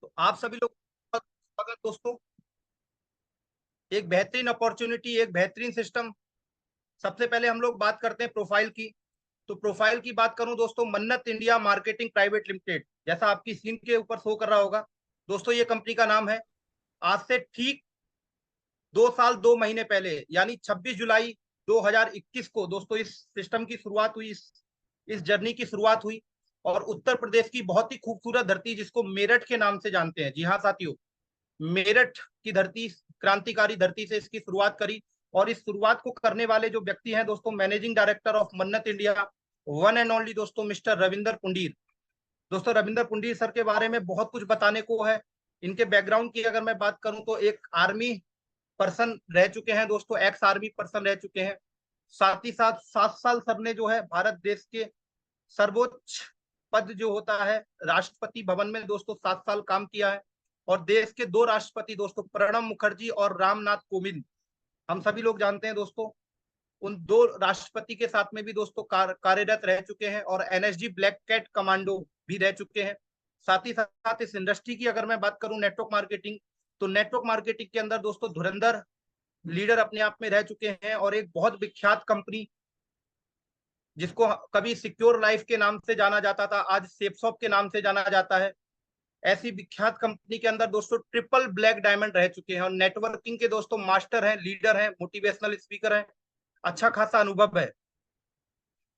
तो आप सभी लोग स्वागत दोस्तों। एक बेहतरीन अपॉर्चुनिटी, एक बेहतरीन सिस्टम। सबसे पहले हम लोग बात करते हैं प्रोफाइल की। तो प्रोफाइल की बात करूं दोस्तों, मन्नत इंडिया मार्केटिंग प्राइवेट लिमिटेड, जैसा आपकी स्क्रीन के ऊपर शो कर रहा होगा दोस्तों, ये कंपनी का नाम है। आज से ठीक 2 साल 2 महीने पहले यानी 26 जुलाई 2021 को दोस्तों इस सिस्टम की शुरुआत हुई, इस जर्नी की शुरुआत हुई। और उत्तर प्रदेश की बहुत ही खूबसूरत धरती, जिसको मेरठ के नाम से जानते हैं, जी हाँ साथियों, मेरठ की धरती, क्रांतिकारी धरती से इसकी शुरुआत करी। और इस शुरुआत को करने वाले जो व्यक्ति हैं दोस्तों, मैनेजिंग डायरेक्टर ऑफ मन्नत इंडिया, वन एंड ओनली दोस्तों मिस्टर रविंदर पुंडीर। दोस्तों रविंदर पुंडीर सर के बारे में बहुत कुछ बताने को है। इनके बैकग्राउंड की अगर मैं बात करूं तो एक आर्मी पर्सन रह चुके हैं दोस्तों, एक्स आर्मी पर्सन रह चुके हैं। साथ ही साथ 7 साल सर ने जो है भारत देश के सर्वोच्च पद जो होता है राष्ट्रपति भवन में दोस्तों 7 साल काम किया है। और देश के 2 राष्ट्रपति दोस्तों, प्रणब मुखर्जी और रामनाथ कोविंद, हम सभी लोग जानते हैं दोस्तों, उन 2 राष्ट्रपति के साथ में भी दोस्तों कार्यरत रह चुके हैं। और एनएसजी ब्लैक कैट कमांडो भी रह चुके हैं। साथ ही साथ इस इंडस्ट्री की अगर मैं बात करूं नेटवर्क मार्केटिंग, तो नेटवर्क मार्केटिंग के अंदर दोस्तों धुरंधर लीडर अपने आप में रह चुके हैं। और एक बहुत विख्यात कंपनी, जिसको कभी सिक्योर लाइफ के नाम से जाना जाता था, आज सेफसॉफ्ट के नाम से जाना जाता है, ऐसी विख्यात कंपनी के अंदर दोस्तों ट्रिपल ब्लैक डायमंड रह चुके हैं। और नेटवर्किंग के दोस्तों मास्टर हैं, लीडर हैं, मोटिवेशनल स्पीकर हैं, अच्छा खासा अनुभव है।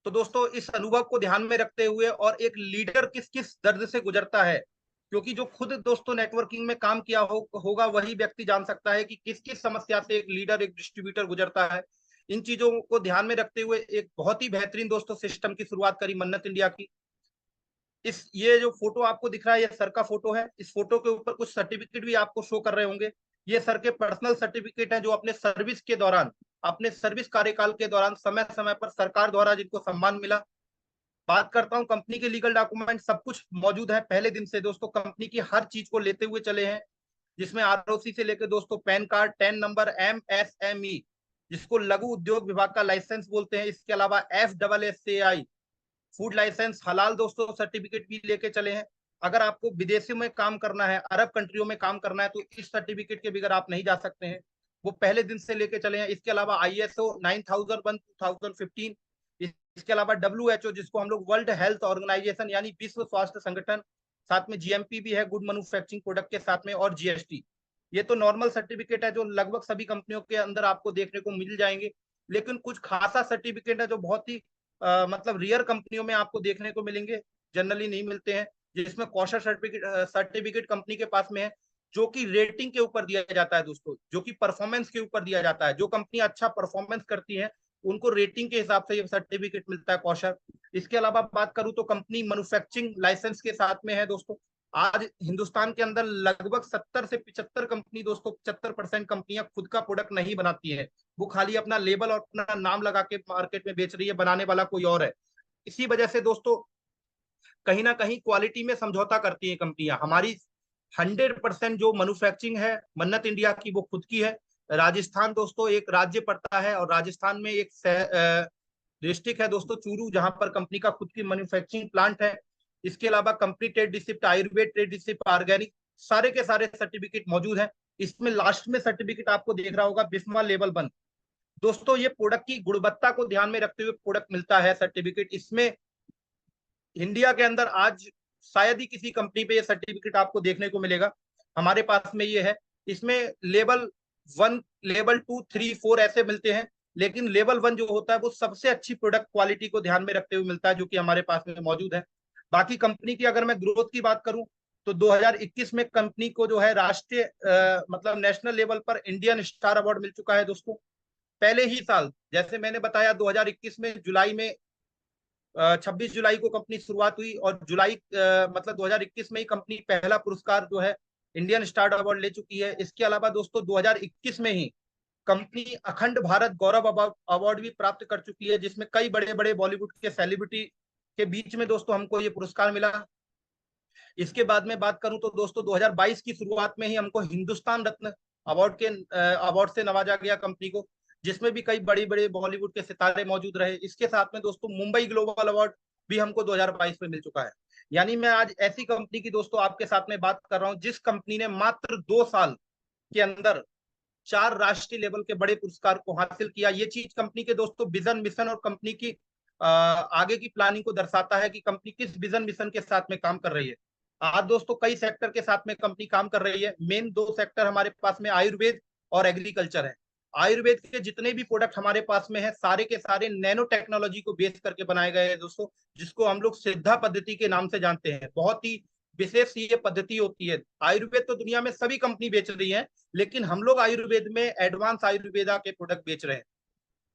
तो दोस्तों इस अनुभव को ध्यान में रखते हुए, और एक लीडर किस किस दर्द से गुजरता है, क्योंकि जो खुद दोस्तों नेटवर्किंग में काम किया होगा वही व्यक्ति जान सकता है कि किस किस समस्या से एक लीडर, एक डिस्ट्रीब्यूटर गुजरता है। इन चीजों को ध्यान में रखते हुए एक बहुत ही बेहतरीन दोस्तों सिस्टम की शुरुआत करी मन्नत इंडिया की। ये जो फोटो आपको दिख रहा है, ये सर का फोटो है। इस फोटो के ऊपर कुछ सर्टिफिकेट भी आपको शो कर रहे होंगे। ये सर के पर्सनल सर्टिफिकेट हैं, जो अपने सर्विस के दौरान, अपने सर्विस कार्यकाल के दौरान समय समय पर सरकार द्वारा जिनको सम्मान मिला। बात करता हूं कंपनी के लीगल डॉक्यूमेंट, सब कुछ मौजूद है। पहले दिन से दोस्तों कंपनी की हर चीज को लेते हुए चले हैं, जिसमें आरओसी से लेकर दोस्तों pan card, tan number, MSME, जिसको लघु उद्योग विभाग का लाइसेंस बोलते हैं, इसके अलावा FSSAI फूड लाइसेंस, हलाल दोस्तों सर्टिफिकेट भी लेके चले हैं। अगर आपको विदेशों में काम करना है, अरब कंट्रियों में काम करना है, तो इस सर्टिफिकेट के बगैर आप नहीं जा सकते हैं। वो पहले दिन से लेके चले हैं। इसके अलावा ISO 9001 2015, इसके अलावा WHO, जिसको हम लोग वर्ल्ड हेल्थ ऑर्गेनाइजेशन यानी विश्व स्वास्थ्य संगठन, साथ में GMP भी है, गुड मैन्युफैक्चरिंग प्रोडक्ट के साथ में, और GST। ये तो नॉर्मल सर्टिफिकेट है जो लगभग सभी कंपनियों के अंदर आपको देखने को मिल जाएंगे। लेकिन कुछ खासा सर्टिफिकेट है जो बहुत ही मतलब रियर कंपनियों में आपको देखने को मिलेंगे, जनरली नहीं मिलते हैं। जिसमें कौशल सर्टिफिकेट सर्टिफिकेट कंपनी के पास में है, जो कि रेटिंग के ऊपर दिया जाता है दोस्तों, जो कि परफॉर्मेंस के ऊपर दिया जाता है। जो कंपनी अच्छा परफॉर्मेंस करती है उनको रेटिंग के हिसाब से ये सर्टिफिकेट मिलता है, कौशल। इसके अलावा बात करूं तो कंपनी मैन्युफैक्चरिंग लाइसेंस के साथ में है दोस्तों। आज हिंदुस्तान के अंदर लगभग 70 से 75 कंपनी दोस्तों, 75% कंपनियां खुद का प्रोडक्ट नहीं बनाती है। वो खाली अपना लेबल और अपना नाम लगा के मार्केट में बेच रही है, बनाने वाला कोई और है। इसी वजह से दोस्तों कहीं ना कहीं क्वालिटी में समझौता करती है कंपनियां। हमारी 100% जो मैन्युफैक्चरिंग है मन्नत इंडिया की, वो खुद की है। राजस्थान दोस्तों एक राज्य पड़ता है, और राजस्थान में एक डिस्ट्रिक्ट है दोस्तों चूरू, जहां पर कंपनी का खुद की मैन्युफैक्चरिंग प्लांट है। इसके अलावा company trade receipt, Ayurveda trade receipt, organic, सारे के सारे सर्टिफिकेट मौजूद है। इसमें लास्ट में सर्टिफिकेट आपको देख रहा होगा, बिस्मा लेवल 1। दोस्तों ये प्रोडक्ट की गुणवत्ता को ध्यान में रखते हुए प्रोडक्ट मिलता है सर्टिफिकेट। इसमें इंडिया के अंदर आज शायद ही किसी कंपनी पे ये सर्टिफिकेट आपको देखने को मिलेगा, हमारे पास में ये है। इसमें लेवल 1, लेवल 2, 3, 4 ऐसे मिलते हैं, लेकिन लेवल 1 जो होता है वो सबसे अच्छी प्रोडक्ट क्वालिटी को ध्यान में रखते हुए मिलता है, जो कि हमारे पास में मौजूद है। बाकी कंपनी की अगर मैं ग्रोथ की बात करूं, तो 2021 में कंपनी को जो है राष्ट्रीय मतलब नेशनल लेवल पर इंडियन स्टार अवार्ड मिल चुका है दोस्तों। पहले ही साल, जैसे मैंने बताया, 2021 में जुलाई में 26 जुलाई को कंपनी शुरुआत हुई, और जुलाई मतलब 2021 में ही कंपनी पहला पुरस्कार जो है इंडियन स्टार अवार्ड ले चुकी है। इसके अलावा दोस्तों 2021 में ही कंपनी अखंड भारत गौरव अवार्ड भी प्राप्त कर चुकी है, जिसमें कई बड़े बड़े बॉलीवुड के सेलिब्रिटी के बीच में दोस्तों हमको ये पुरस्कार मिला। इसके बाद में बात करूं तो दोस्तों 2022 की शुरुआत में ही हमको हिंदुस्तान रत्न अवार्ड से नवाजा गया कंपनी को, जिसमें भी कई बड़ी बड़ी बॉलीवुड के सितारे मौजूद रहे। इसके साथ में दोस्तों मुंबई ग्लोबल अवार्ड भी हमको 2022 में मिल चुका है। यानी मैं आज ऐसी कंपनी की दोस्तों आपके साथ में बात कर रहा हूं जिस कंपनी ने मात्र 2 साल के अंदर 4 राष्ट्रीय लेवल के बड़े पुरस्कार को हासिल किया। ये चीज कंपनी के दोस्तों विजन मिशन और कंपनी की आगे की प्लानिंग को दर्शाता है कि कंपनी किस विजन मिशन के साथ में काम कर रही है। आज दोस्तों कई सेक्टर के साथ में कंपनी काम कर रही है। मेन 2 सेक्टर हमारे पास में आयुर्वेद और एग्रीकल्चर है। आयुर्वेद के जितने भी प्रोडक्ट हमारे पास में है सारे के सारे नैनो टेक्नोलॉजी को बेस करके बनाए गए हैं दोस्तों, जिसको हम लोग सिद्धा पद्धति के नाम से जानते हैं। बहुत ही विशेष ये पद्धति होती है। आयुर्वेद तो दुनिया में सभी कंपनी बेच रही है, लेकिन हम लोग आयुर्वेद में एडवांस आयुर्वेदा के प्रोडक्ट बेच रहे हैं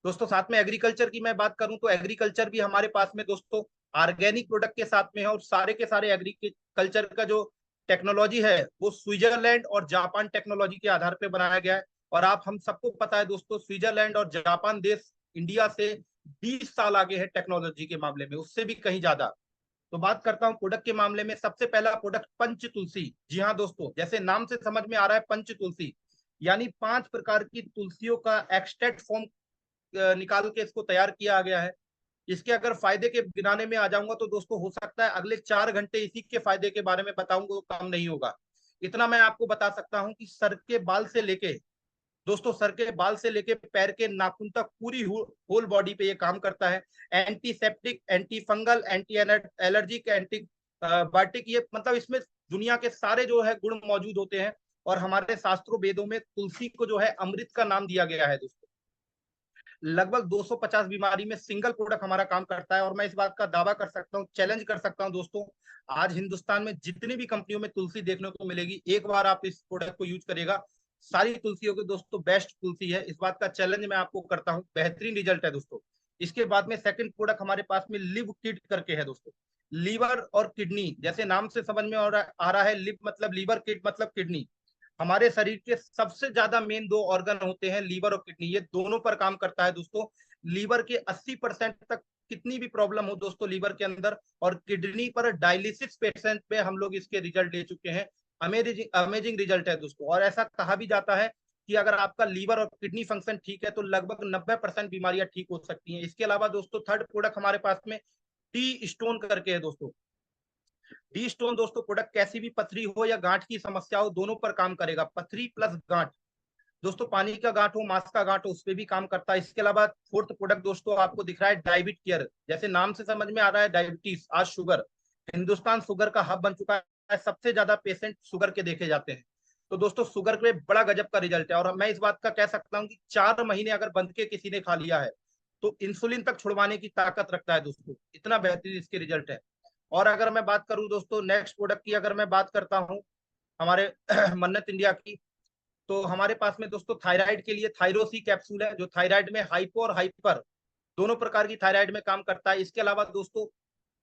दोस्तों। साथ में एग्रीकल्चर की मैं बात करूं तो एग्रीकल्चर भी हमारे पास में दोस्तों ऑर्गेनिक प्रोडक्ट के साथ में है, और सारे के सारे एग्रीकल्चर का जो टेक्नोलॉजी है वो स्विट्जरलैंड और जापान टेक्नोलॉजी के आधार पर बनाया गया है। और आप हम सबको पता है दोस्तों, स्विट्जरलैंड और जापान देश इंडिया से 20 साल आगे है टेक्नोलॉजी के मामले में, उससे भी कहीं ज्यादा। तो बात करता हूं प्रोडक्ट के मामले में। सबसे पहला प्रोडक्ट पंच तुलसी। जी हाँ दोस्तों, जैसे नाम से समझ में आ रहा है पंच तुलसी, यानी 5 प्रकार की तुलसियों का एक्सट्रैक्ट फॉर्म निकाल के इसको तैयार किया गया है। इसके अगर फायदे के गिनाने में आ जाऊंगा तो दोस्तों हो सकता है अगले 4 घंटे इसी के फायदे के बारे में बताऊंगा तो कम नहीं होगा। इतना मैं आपको बता सकता हूं कि सर के बाल से लेके दोस्तों, सर के बाल से लेके पैर के नाखून तक पूरी होल बॉडी पे ये काम करता है। Antiseptic, anti fungal, anti allergic, antibiotic, ये मतलब इसमें दुनिया के सारे जो है गुण मौजूद होते हैं। और हमारे शास्त्रों वेदों में तुलसी को जो है अमृत का नाम दिया गया है दोस्तों। लगभग 250 बीमारी में सिंगल प्रोडक्ट हमारा काम करता है। और मैं इस बात का दावा कर सकता हूँ, चैलेंज कर सकता हूँ दोस्तों, आज हिंदुस्तान में जितनी भी कंपनियों में तुलसी देखने को मिलेगी, एक बार आप इस प्रोडक्ट को यूज करेगा, सारी तुलसियों के दोस्तों बेस्ट तुलसी है। इस बात का चैलेंज मैं आपको करता हूँ, बेहतरीन रिजल्ट है दोस्तों। इसके बाद में सेकंड प्रोडक्ट हमारे पास में लिव किट करके है दोस्तों। लीवर और किडनी, जैसे नाम से समझ में आ रहा है, लिव मतलब लीवर, किड मतलब किडनी। हमारे शरीर के सबसे ज्यादा मेन 2 ऑर्गन होते हैं, लीवर और किडनी, ये दोनों पर काम करता है दोस्तों। लीवर के 80% तक कितनी भी प्रॉब्लम हो दोस्तों लीवर के अंदर, और किडनी पर डायलिसिस पेशेंट पे हम लोग इसके रिजल्ट ले चुके हैं। अमेजिंग अमेजिंग रिजल्ट है दोस्तों। और ऐसा कहा भी जाता है कि अगर आपका लीवर और किडनी फंक्शन ठीक है तो लगभग 90% बीमारियां ठीक हो सकती हैं। इसके अलावा दोस्तों थर्ड प्रोडक्ट हमारे पास में टी स्टोन करके है दोस्तों। डी स्टोन दोस्तों प्रोडक्ट कैसी भी पथरी हो या गांठ की समस्या हो, दोनों पर काम करेगा। पथरी प्लस गांठ दोस्तों, पानी का गांठ हो, मांस का गांठ हो, उस पर भी काम करता है। इसके अलावा फोर्थ प्रोडक्ट दोस्तों आपको दिख रहा है डायबिट केयर। जैसे नाम से समझ में आ रहा है डायबिटीज, आज शुगर, हिंदुस्तान शुगर का हब बन चुका है। सबसे ज्यादा पेशेंट शुगर के देखे जाते हैं। तो दोस्तों शुगर पे बड़ा गजब का रिजल्ट है। और मैं इस बात का कह सकता हूँ कि 4 महीने अगर बंद के किसी ने खा लिया है तो इंसुलिन तक छुड़वाने की ताकत रखता है दोस्तों, इतना बेहतरीन इसके रिजल्ट है। और अगर मैं बात करूं दोस्तों नेक्स्ट प्रोडक्ट की, अगर मैं बात करता हूं हमारे मन्नत इंडिया की, तो हमारे पास में दोस्तों थायराइड के लिए थायरोसी कैप्सूल है, जो थायराइड में हाइपो और हाइपर दोनों प्रकार की थायराइड में काम करता है। इसके अलावा दोस्तों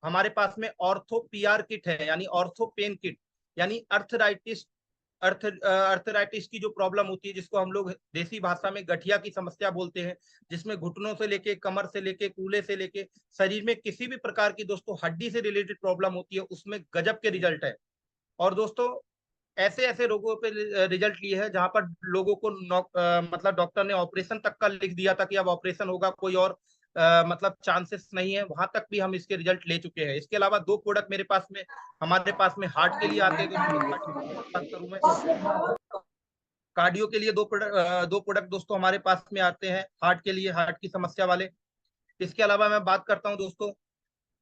हमारे पास में ऑर्थो पीआर किट है, यानी ऑर्थो पेन किट, यानी अर्थराइटिस की जो प्रॉब्लम होती है, जिसको हम लोग देसी भाषा में गठिया की समस्या बोलते हैं, जिसमें घुटनों से लेके, कमर से लेके, कूल्हे से लेके, शरीर में किसी भी प्रकार की दोस्तों हड्डी से रिलेटेड प्रॉब्लम होती है, उसमें गजब के रिजल्ट है। और दोस्तों ऐसे ऐसे रोगों पे रिजल्ट लिए हैं जहां पर लोगों को मतलब डॉक्टर ने ऑपरेशन तक का लिख दिया था कि अब ऑपरेशन होगा, कोई और मतलब चांसेस नहीं है, वहां तक भी हम इसके रिजल्ट ले चुके हैं। इसके अलावा 2 प्रोडक्ट मेरे पास में हमारे पास में हार्ट के लिए आते हैं दोस्तों। कार्डियो की बात करूं मैं, कार्डियो के लिए 2 प्रोडक्ट दोस्तों हमारे पास में आते हैं, हार्ट के लिए, हार्ट की समस्या वाले। इसके अलावा मैं बात करता हूं दोस्तों,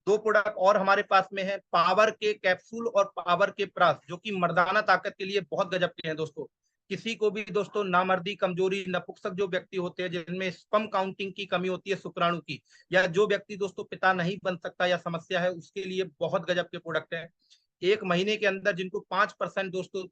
2 प्रोडक्ट और हमारे पास में है, पावर के कैप्सूल और पावर के प्रास, जो कि मर्दाना ताकत के लिए बहुत गजब के हैं दोस्तों। किसी को भी दोस्तों नामर्दी, कमजोरी, नपुंसक जो व्यक्ति होते हैं जिनमें स्पर्म काउंटिंग की कमी होती है, शुक्राणु की, या जो व्यक्ति दोस्तों पिता नहीं बन सकता या समस्या है, उसके लिए बहुत गजब के प्रोडक्ट है। 1 महीने के अंदर जिनको 5% दोस्तों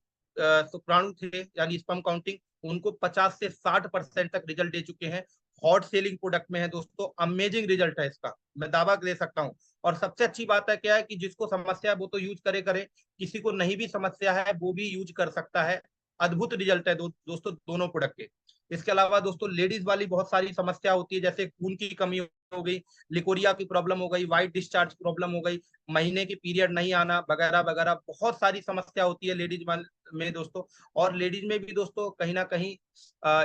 शुक्राणु थे, यानी स्पर्म काउंटिंग, उनको 50 से 60% तक रिजल्ट दे चुके हैं। हॉट सेलिंग प्रोडक्ट में है दोस्तों, अमेजिंग रिजल्ट है इसका, मैं दावा दे सकता हूँ। और सबसे अच्छी बात है क्या है कि जिसको समस्या है वो तो यूज करे, किसी को नहीं भी समस्या है वो भी यूज कर सकता है। अद्भुत रिजल्ट है दोस्तों दोनों प्रोडक्ट के। इसके अलावा दोस्तों लेडीज वाली बहुत सारी समस्या होती है, जैसे खून की कमी हो गई, लिकोरिया की प्रॉब्लम हो गई, वाइट डिस्चार्ज प्रॉब्लम हो गई, महीने की पीरियड नहीं आना वगैरह वगैरह, बहुत सारी समस्या होती है लेडीज में दोस्तों। और लेडीज में भी दोस्तों कहीं ना कहीं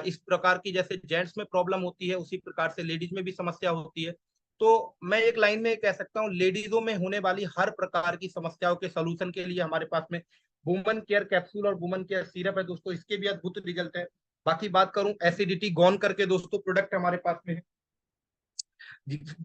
इस प्रकार की, जैसे जेंट्स में प्रॉब्लम होती है उसी प्रकार से लेडीज में भी समस्या होती है। तो मैं एक लाइन में कह सकता हूँ, लेडीजों में होने वाली हर प्रकार की समस्याओं के सलूशन के लिए हमारे पास में वुमन केयर कैप्सूल और वुमन केयर सिरप है दोस्तों, इसके भी अद्भुत रिजल्ट है। बाकी बात करूं एसिडिटी गॉन करके दोस्तों प्रोडक्ट हमारे पास में है।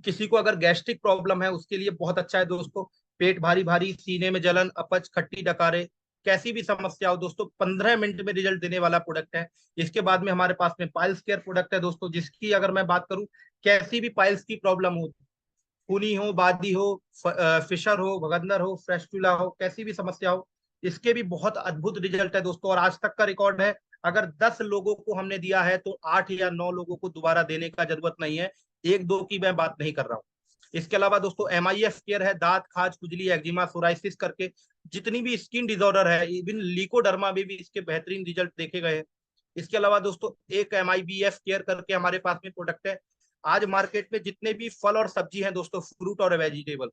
किसी को अगर गैस्ट्रिक प्रॉब्लम है उसके लिए बहुत अच्छा है दोस्तों। पेट भारी भारी, सीने में जलन, अपच, खट्टी डकारे, कैसी भी समस्या हो दोस्तों, 15 मिनट में रिजल्ट देने वाला प्रोडक्ट है। इसके बाद में हमारे पास में पाइल्स केयर प्रोडक्ट है दोस्तों, जिसकी अगर मैं बात करूं, कैसी भी पाइल्स की प्रॉब्लम हो, खूनी हो, बादी हो, फिशर हो, भगंदर हो, फ्रेस्टुला हो, कैसी भी समस्या हो, इसके भी बहुत अद्भुत रिजल्ट है दोस्तों। और आज तक का रिकॉर्ड है, अगर 10 लोगों को हमने दिया है तो 8 या 9 लोगों को दोबारा देने का जरूरत नहीं है, एक दो की मैं बात नहीं कर रहा हूँ। इसके अलावा दोस्तों MIF केयर है, दांत, खाज, खुजली, एक्जिमा, सोराइसिस करके जितनी भी स्किन डिसऑर्डर है, इवन लिकोडर्मा में भी इसके बेहतरीन रिजल्ट देखे गए हैं। इसके अलावा दोस्तों एक MIBF केयर करके हमारे पास में प्रोडक्ट है। आज मार्केट में जितने भी फल और सब्जी हैं दोस्तों, फ्रूट और वेजिटेबल,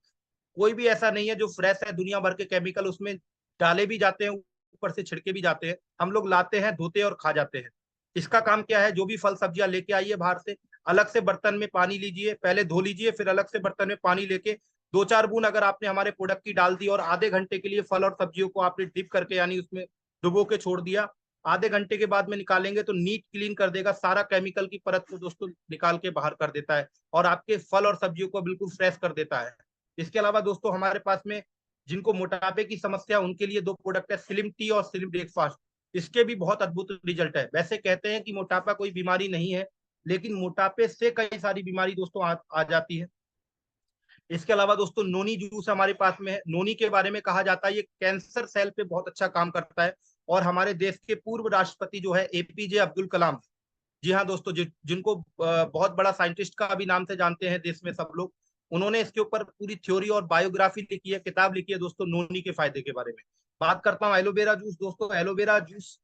कोई भी ऐसा नहीं है जो फ्रेश है। दुनिया भर के केमिकल उसमें डाले भी जाते हैं, ऊपर से छिड़के भी जाते हैं। हम लोग लाते हैं, धोते हैं और खा जाते हैं। इसका काम क्या है, जो भी फल सब्जियां लेके आइए बाहर से, अलग से बर्तन में पानी लीजिए, पहले धो लीजिए, फिर अलग से बर्तन में पानी लेके 2-4 बूंद अगर आपने हमारे प्रोडक्ट की डाल दी और आधे घंटे के लिए फल और सब्जियों को आपने डिप करके यानी उसमें डुबो के छोड़ दिया, आधे घंटे के बाद में निकालेंगे तो नीट क्लीन कर देगा, सारा केमिकल की परत को दोस्तों निकाल के बाहर कर देता है और आपके फल और सब्जियों को बिल्कुल फ्रेश कर देता है। इसके अलावा दोस्तों हमारे पास में जिनको मोटापे की समस्या, उनके लिए 2 प्रोडक्ट है, स्लिम टी और स्लिम ब्रेकफास्ट। इसके भी बहुत अद्भुत रिजल्ट है। वैसे कहते हैं कि मोटापा कोई बीमारी नहीं है, लेकिन मोटापे से कई सारी बीमारी दोस्तों आ जाती है। इसके अलावा दोस्तों नोनी जूस हमारे पास में है। नोनी के बारे में कहा जाता है ये कैंसर सेल पे बहुत अच्छा काम करता है। और हमारे देश के पूर्व राष्ट्रपति जो है APJ अब्दुल कलाम, जी हाँ दोस्तों, जिनको बहुत बड़ा साइंटिस्ट का भी नाम से जानते हैं देश में सब लोग, उन्होंने इसके ऊपर पूरी थ्योरी और बायोग्राफी लिखी है, किताब लिखी है दोस्तों नोनी के फायदे के बारे में। बात करता हूँ एलोवेरा जूस दोस्तों। एलोवेरा जूस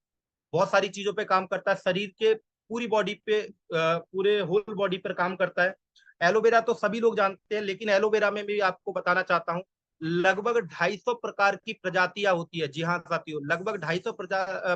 बहुत सारी चीजों पे काम करता है, शरीर के पूरी बॉडी पे, पूरे होल बॉडी पर काम करता है। एलोवेरा तो सभी लोग जानते हैं, लेकिन एलोवेरा में भी आपको बताना चाहता हूँ, लगभग 250 प्रकार की प्रजातियां होती है। जी हाँ साथियों, लगभग 250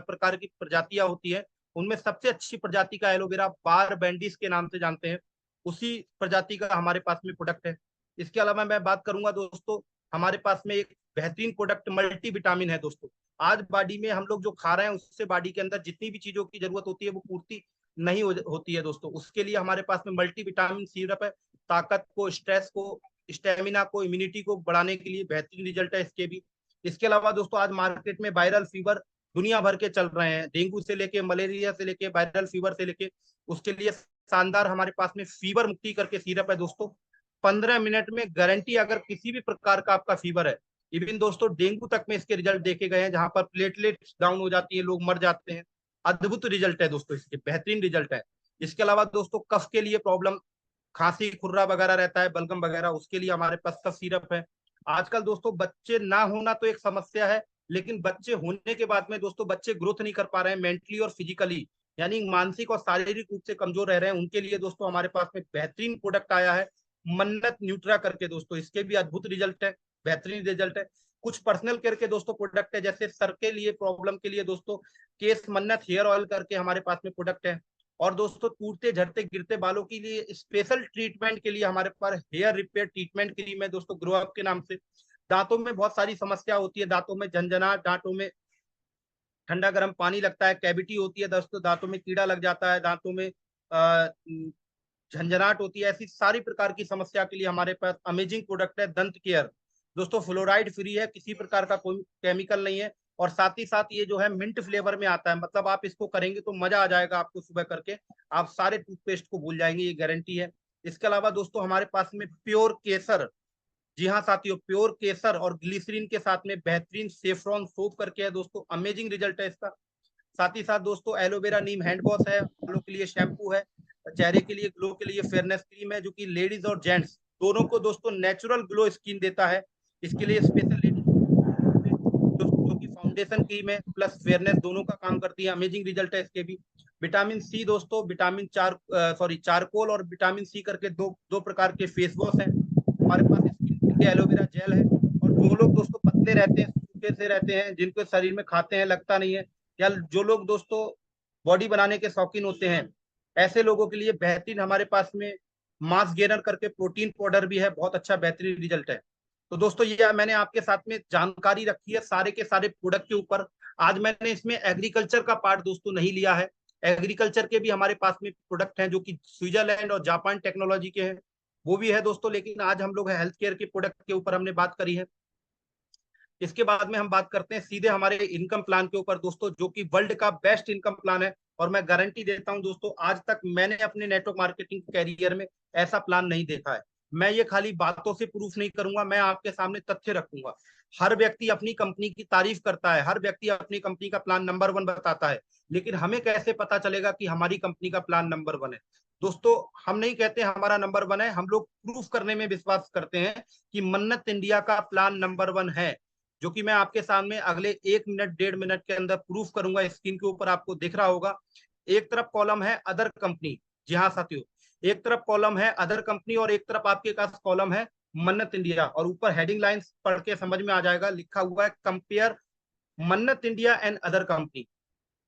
प्रकार की प्रजातियां होती है। उनमें सबसे अच्छी प्रजाति का एलोवेरा बार बैंडिस के नाम से जानते हैं, उसी प्रजाति का हमारे पास में प्रोडक्ट है। इसके अलावा मैं बात करूंगा दोस्तों, हमारे पास में एक बेहतरीन प्रोडक्ट मल्टी विटामिन है दोस्तों। आज बॉडी में हम लोग जो खा रहे हैं उससे बॉडी के अंदर जितनी भी चीजों की जरूरत होती है वो पूर्ति नहीं होती है दोस्तों। उसके लिए हमारे पास में मल्टी विटामिन सिरप है, ताकत को, स्ट्रेस को, स्टेमिना को, इम्यूनिटी को बढ़ाने के लिए बेहतरीन रिजल्ट है इसके भी। इसके अलावा दोस्तों आज मार्केट में वायरल फीवर दुनिया भर के चल रहे हैं, डेंगू से लेके, मलेरिया से लेके, वायरल फीवर से लेके, उसके लिए शानदार हमारे पास में फीवर मुक्ति करके सिरप है दोस्तों। 15 मिनट में गारंटी, अगर किसी भी प्रकार का आपका फीवर है, इवन दोस्तों डेंगू तक में इसके रिजल्ट देखे गए हैं, जहां पर प्लेटलेट्स डाउन हो जाती है, लोग मर जाते हैं। अद्भुत रिजल्ट है दोस्तों, इसके बेहतरीन रिजल्ट है। इसके अलावा दोस्तों कफ के लिए प्रॉब्लम, खांसी खुर्रा वगैरह रहता है, बलगम वगैरह, उसके लिए हमारे पास कफ सिरप है। आजकल दोस्तों बच्चे ना होना तो एक समस्या है, लेकिन बच्चे होने के बाद में दोस्तों बच्चे ग्रोथ नहीं कर पा रहे हैं मेंटली और फिजिकली, यानी मानसिक और शारीरिक रूप से कमजोर रह रहे हैं, उनके लिए दोस्तों हमारे पास में बेहतरीन प्रोडक्ट आया है, मन्नत न्यूट्रा करके दोस्तों। इसके भी अद्भुत रिजल्ट है, बेहतरीन रिजल्ट है। कुछ पर्सनल केयर के दोस्तों प्रोडक्ट है, जैसे सर के लिए प्रॉब्लम के लिए दोस्तों केस मन्नत हेयर ऑयल करके हमारे पास में प्रोडक्ट है। और दोस्तों टूटते झड़ते गिरते बालों के लिए स्पेशल ट्रीटमेंट के लिए हमारे पास हेयर रिपेयर ट्रीटमेंट क्रीम है दोस्तों, ग्रो अप के नाम से। दांतों में बहुत सारी समस्या होती है, दांतों में झंझनाट, दांतों में ठंडा गर्म पानी लगता है, कैविटी होती है दोस्तों, दांतों में कीड़ा लग जाता है, दांतों में झंझनाट होती है, ऐसी सारी प्रकार की समस्या के लिए हमारे पास अमेजिंग प्रोडक्ट है दंत केयर दोस्तों। फ्लोराइड फ्री है, किसी प्रकार का कोई केमिकल नहीं है, और साथ ही साथ ये जो है मिंट फ्लेवर में आता है, मतलब आप इसको करेंगे तो मजा आ जाएगा आपको, सुबह करके आप सारे टूथपेस्ट को भूल जाएंगे, ये गारंटी है। इसके अलावा दोस्तों हमारे पास में प्योर केसर, जी हाँ साथियों, प्योर केसर और ग्लिसरीन के साथ में बेहतरीन सेफ्रॉन सोप करके है दोस्तों, अमेजिंग रिजल्ट है इसका। साथ ही साथ दोस्तों एलोवेरा नीम हैंड वॉश है, बालों के लिए शैम्पू है, चेहरे के लिए ग्लो के लिए फेयरनेस क्रीम है, जो कि लेडीज और जेंट्स दोनों को दोस्तों नेचुरल ग्लो स्किन देता है। इसके लिए स्पेशल जो कि फाउंडेशन क्रीम है प्लस फेयरनेस दोनों का काम करती है, अमेजिंग रिजल्ट है इसके भी। विटामिन सी दोस्तों, विटामिन चारकोल और विटामिन सी करके दो दो प्रकार के फेस वॉश है हमारे पास। स्किन के लिए एलोवेरा जेल है। और जो लोग दोस्तों पतले रहते हैं, सूखे से रहते हैं, जिनको शरीर में खाते हैं लगता नहीं है, या जो लोग दोस्तों बॉडी बनाने के शौकीन होते हैं, ऐसे लोगों के लिए बेहतरीन हमारे पास में मास गेनर करके प्रोटीन पाउडर भी है, बहुत अच्छा बेहतरीन रिजल्ट है। तो दोस्तों ये मैंने आपके साथ में जानकारी रखी है सारे के सारे प्रोडक्ट के ऊपर। आज मैंने इसमें एग्रीकल्चर का पार्ट दोस्तों नहीं लिया है। एग्रीकल्चर के भी हमारे पास में प्रोडक्ट हैं जो कि स्विट्जरलैंड और जापान टेक्नोलॉजी के हैं, वो भी है दोस्तों। लेकिन आज हम लोग हेल्थ केयर के प्रोडक्ट के ऊपर हमने बात करी है। इसके बाद में हम बात करते हैं सीधे हमारे इनकम प्लान के ऊपर दोस्तों, जो कि वर्ल्ड का बेस्ट इनकम प्लान है। और मैं गारंटी देता हूं दोस्तों, आज तक मैंने अपने नेटवर्क मार्केटिंग कैरियर में ऐसा प्लान नहीं देखा है। मैं ये खाली बातों से प्रूफ नहीं करूंगा, मैं आपके सामने तथ्य रखूंगा। हर व्यक्ति अपनी कंपनी की तारीफ करता है, हर व्यक्ति अपनी कंपनी का प्लान नंबर 1 बताता है, लेकिन हमें कैसे पता चलेगा कि हमारी कंपनी का प्लान नंबर 1 है? दोस्तों हम नहीं कहते हमारा नंबर 1 है, हम लोग प्रूफ करने में विश्वास करते हैं कि मन्नत इंडिया का प्लान नंबर 1 है, जो कि मैं आपके सामने अगले 1 मिनट 1.5 मिनट के अंदर प्रूफ करूंगा। स्क्रीन के ऊपर आपको दिख रहा होगा, एक तरफ कॉलम है अदर कंपनी। जी हाँ साथियों, एक तरफ कॉलम है अदर कंपनी और एक तरफ आपके पास कॉलम है मन्नत इंडिया, और ऊपर हेडिंग लाइंस पढ़ के समझ में आ जाएगा, लिखा हुआ है कंपेयर मन्नत इंडिया एंड अदर कंपनी।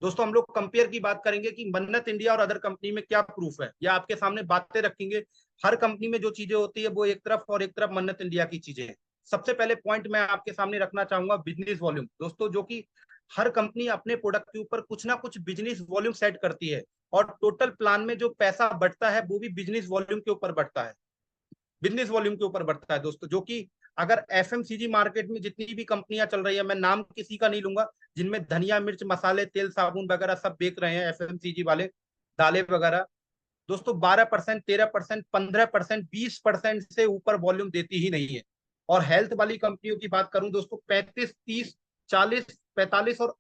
दोस्तों हम लोग कंपेयर की बात करेंगे कि मन्नत इंडिया और अदर कंपनी में क्या प्रूफ है, या आपके सामने बातें रखेंगे। हर कंपनी में जो चीजें होती है वो एक तरफ, और एक तरफ मन्नत इंडिया की चीजें हैं। सबसे पहले पॉइंट मैं आपके सामने रखना चाहूंगा बिजनेस वॉल्यूम दोस्तों, जो कि हर कंपनी अपने प्रोडक्ट के ऊपर कुछ ना कुछ बिजनेस वॉल्यूम सेट करती है, और टोटल प्लान में जो पैसा बढ़ता है वो भी बिजनेस वॉल्यूम के ऊपर बढ़ता है, बिजनेस वॉल्यूम के ऊपर बढ़ता है दोस्तों। जो कि अगर एफएमसीजी मार्केट में जितनी भी कंपनियां चल रही है, मैं नाम किसी का नहीं लूंगा, जिनमें धनिया मिर्च मसाले तेल साबुन वगैरह सब बेच रहे हैं एफएमसीजी वाले, दालें वगैरह, दोस्तों 12%, 13%, 15%, 20% से ऊपर वॉल्यूम देती ही नहीं है। और हेल्थ वाली कंपनियों की बात करूं दोस्तों, 35, 30, 40, 45 और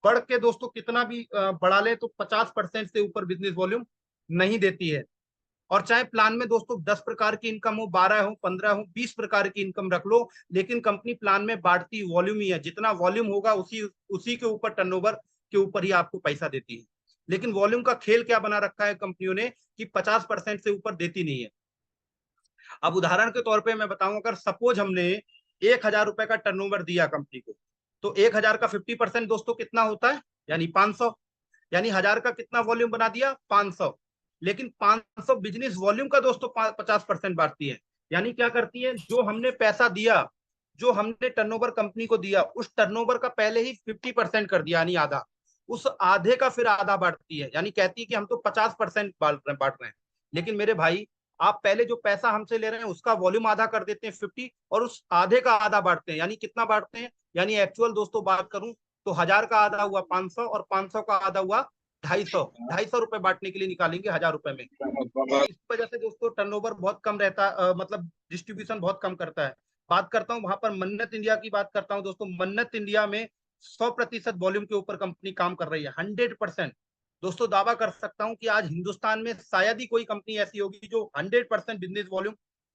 बढ़ के दोस्तों कितना भी बढ़ा ले तो 50% से ऊपर बिजनेस वॉल्यूम नहीं देती है। और चाहे प्लान में दोस्तों 10 प्रकार की इनकम हो, 12 हो, 15 हो, 20 प्रकार की इनकम रख लो, लेकिन कंपनी प्लान में बांटती वॉल्यूम ही है। जितना वॉल्यूम होगा उसी उसी के ऊपर, टर्नओवर के ऊपर ही आपको पैसा देती है। लेकिन वॉल्यूम का खेल क्या बना रखा है कंपनियों ने कि 50% से ऊपर देती नहीं है। अब उदाहरण के तौर पे मैं बताऊं, अगर सपोज हमने 1,000 रुपए का टर्नओवर दिया कंपनी को, तो 1,000 का 50% दोस्तों कितना होता है, यानी 500। यानी 1,000 का कितना वॉल्यूम बना दिया, 500। लेकिन 500 बिजनेस वॉल्यूम का दोस्तों 50% बांटती है। यानी क्या करती है, जो हमने पैसा दिया, जो हमने टर्नओवर कंपनी को दिया, उस टर्नओवर का पहले ही 50% कर दिया, यानी आधा। उस आधे का फिर आधा बांटती है, यानी कहती है कि हम तो 50% बांट रहे हैं। लेकिन मेरे भाई, आप पहले जो पैसा हमसे ले रहे हैं उसका वॉल्यूम आधा कर देते हैं 50, और उस आधे का आधा बांटते हैं। यानी कितना बांटते हैं, यानी एक्चुअल दोस्तों बात करूं तो 1,000 का आधा हुआ 500, और 500 का आधा हुआ 250। 250 रुपए बांटने के लिए निकालेंगे 1,000 रुपए में। और इस वजह से दोस्तों टर्नओवर बहुत कम रहता है, मतलब डिस्ट्रीब्यूशन बहुत कम करता है। बात करता हूँ वहां पर मन्नत इंडिया की, बात करता हूँ दोस्तों, मन्नत इंडिया में 100% वॉल्यूम के ऊपर कंपनी काम कर रही है, 100%। दोस्तों दावा कर सकता हूं कि आज हिंदुस्तान में शायद ही कोई कंपनी ऐसी होगी जो 100% बिजनेस वॉल्यूम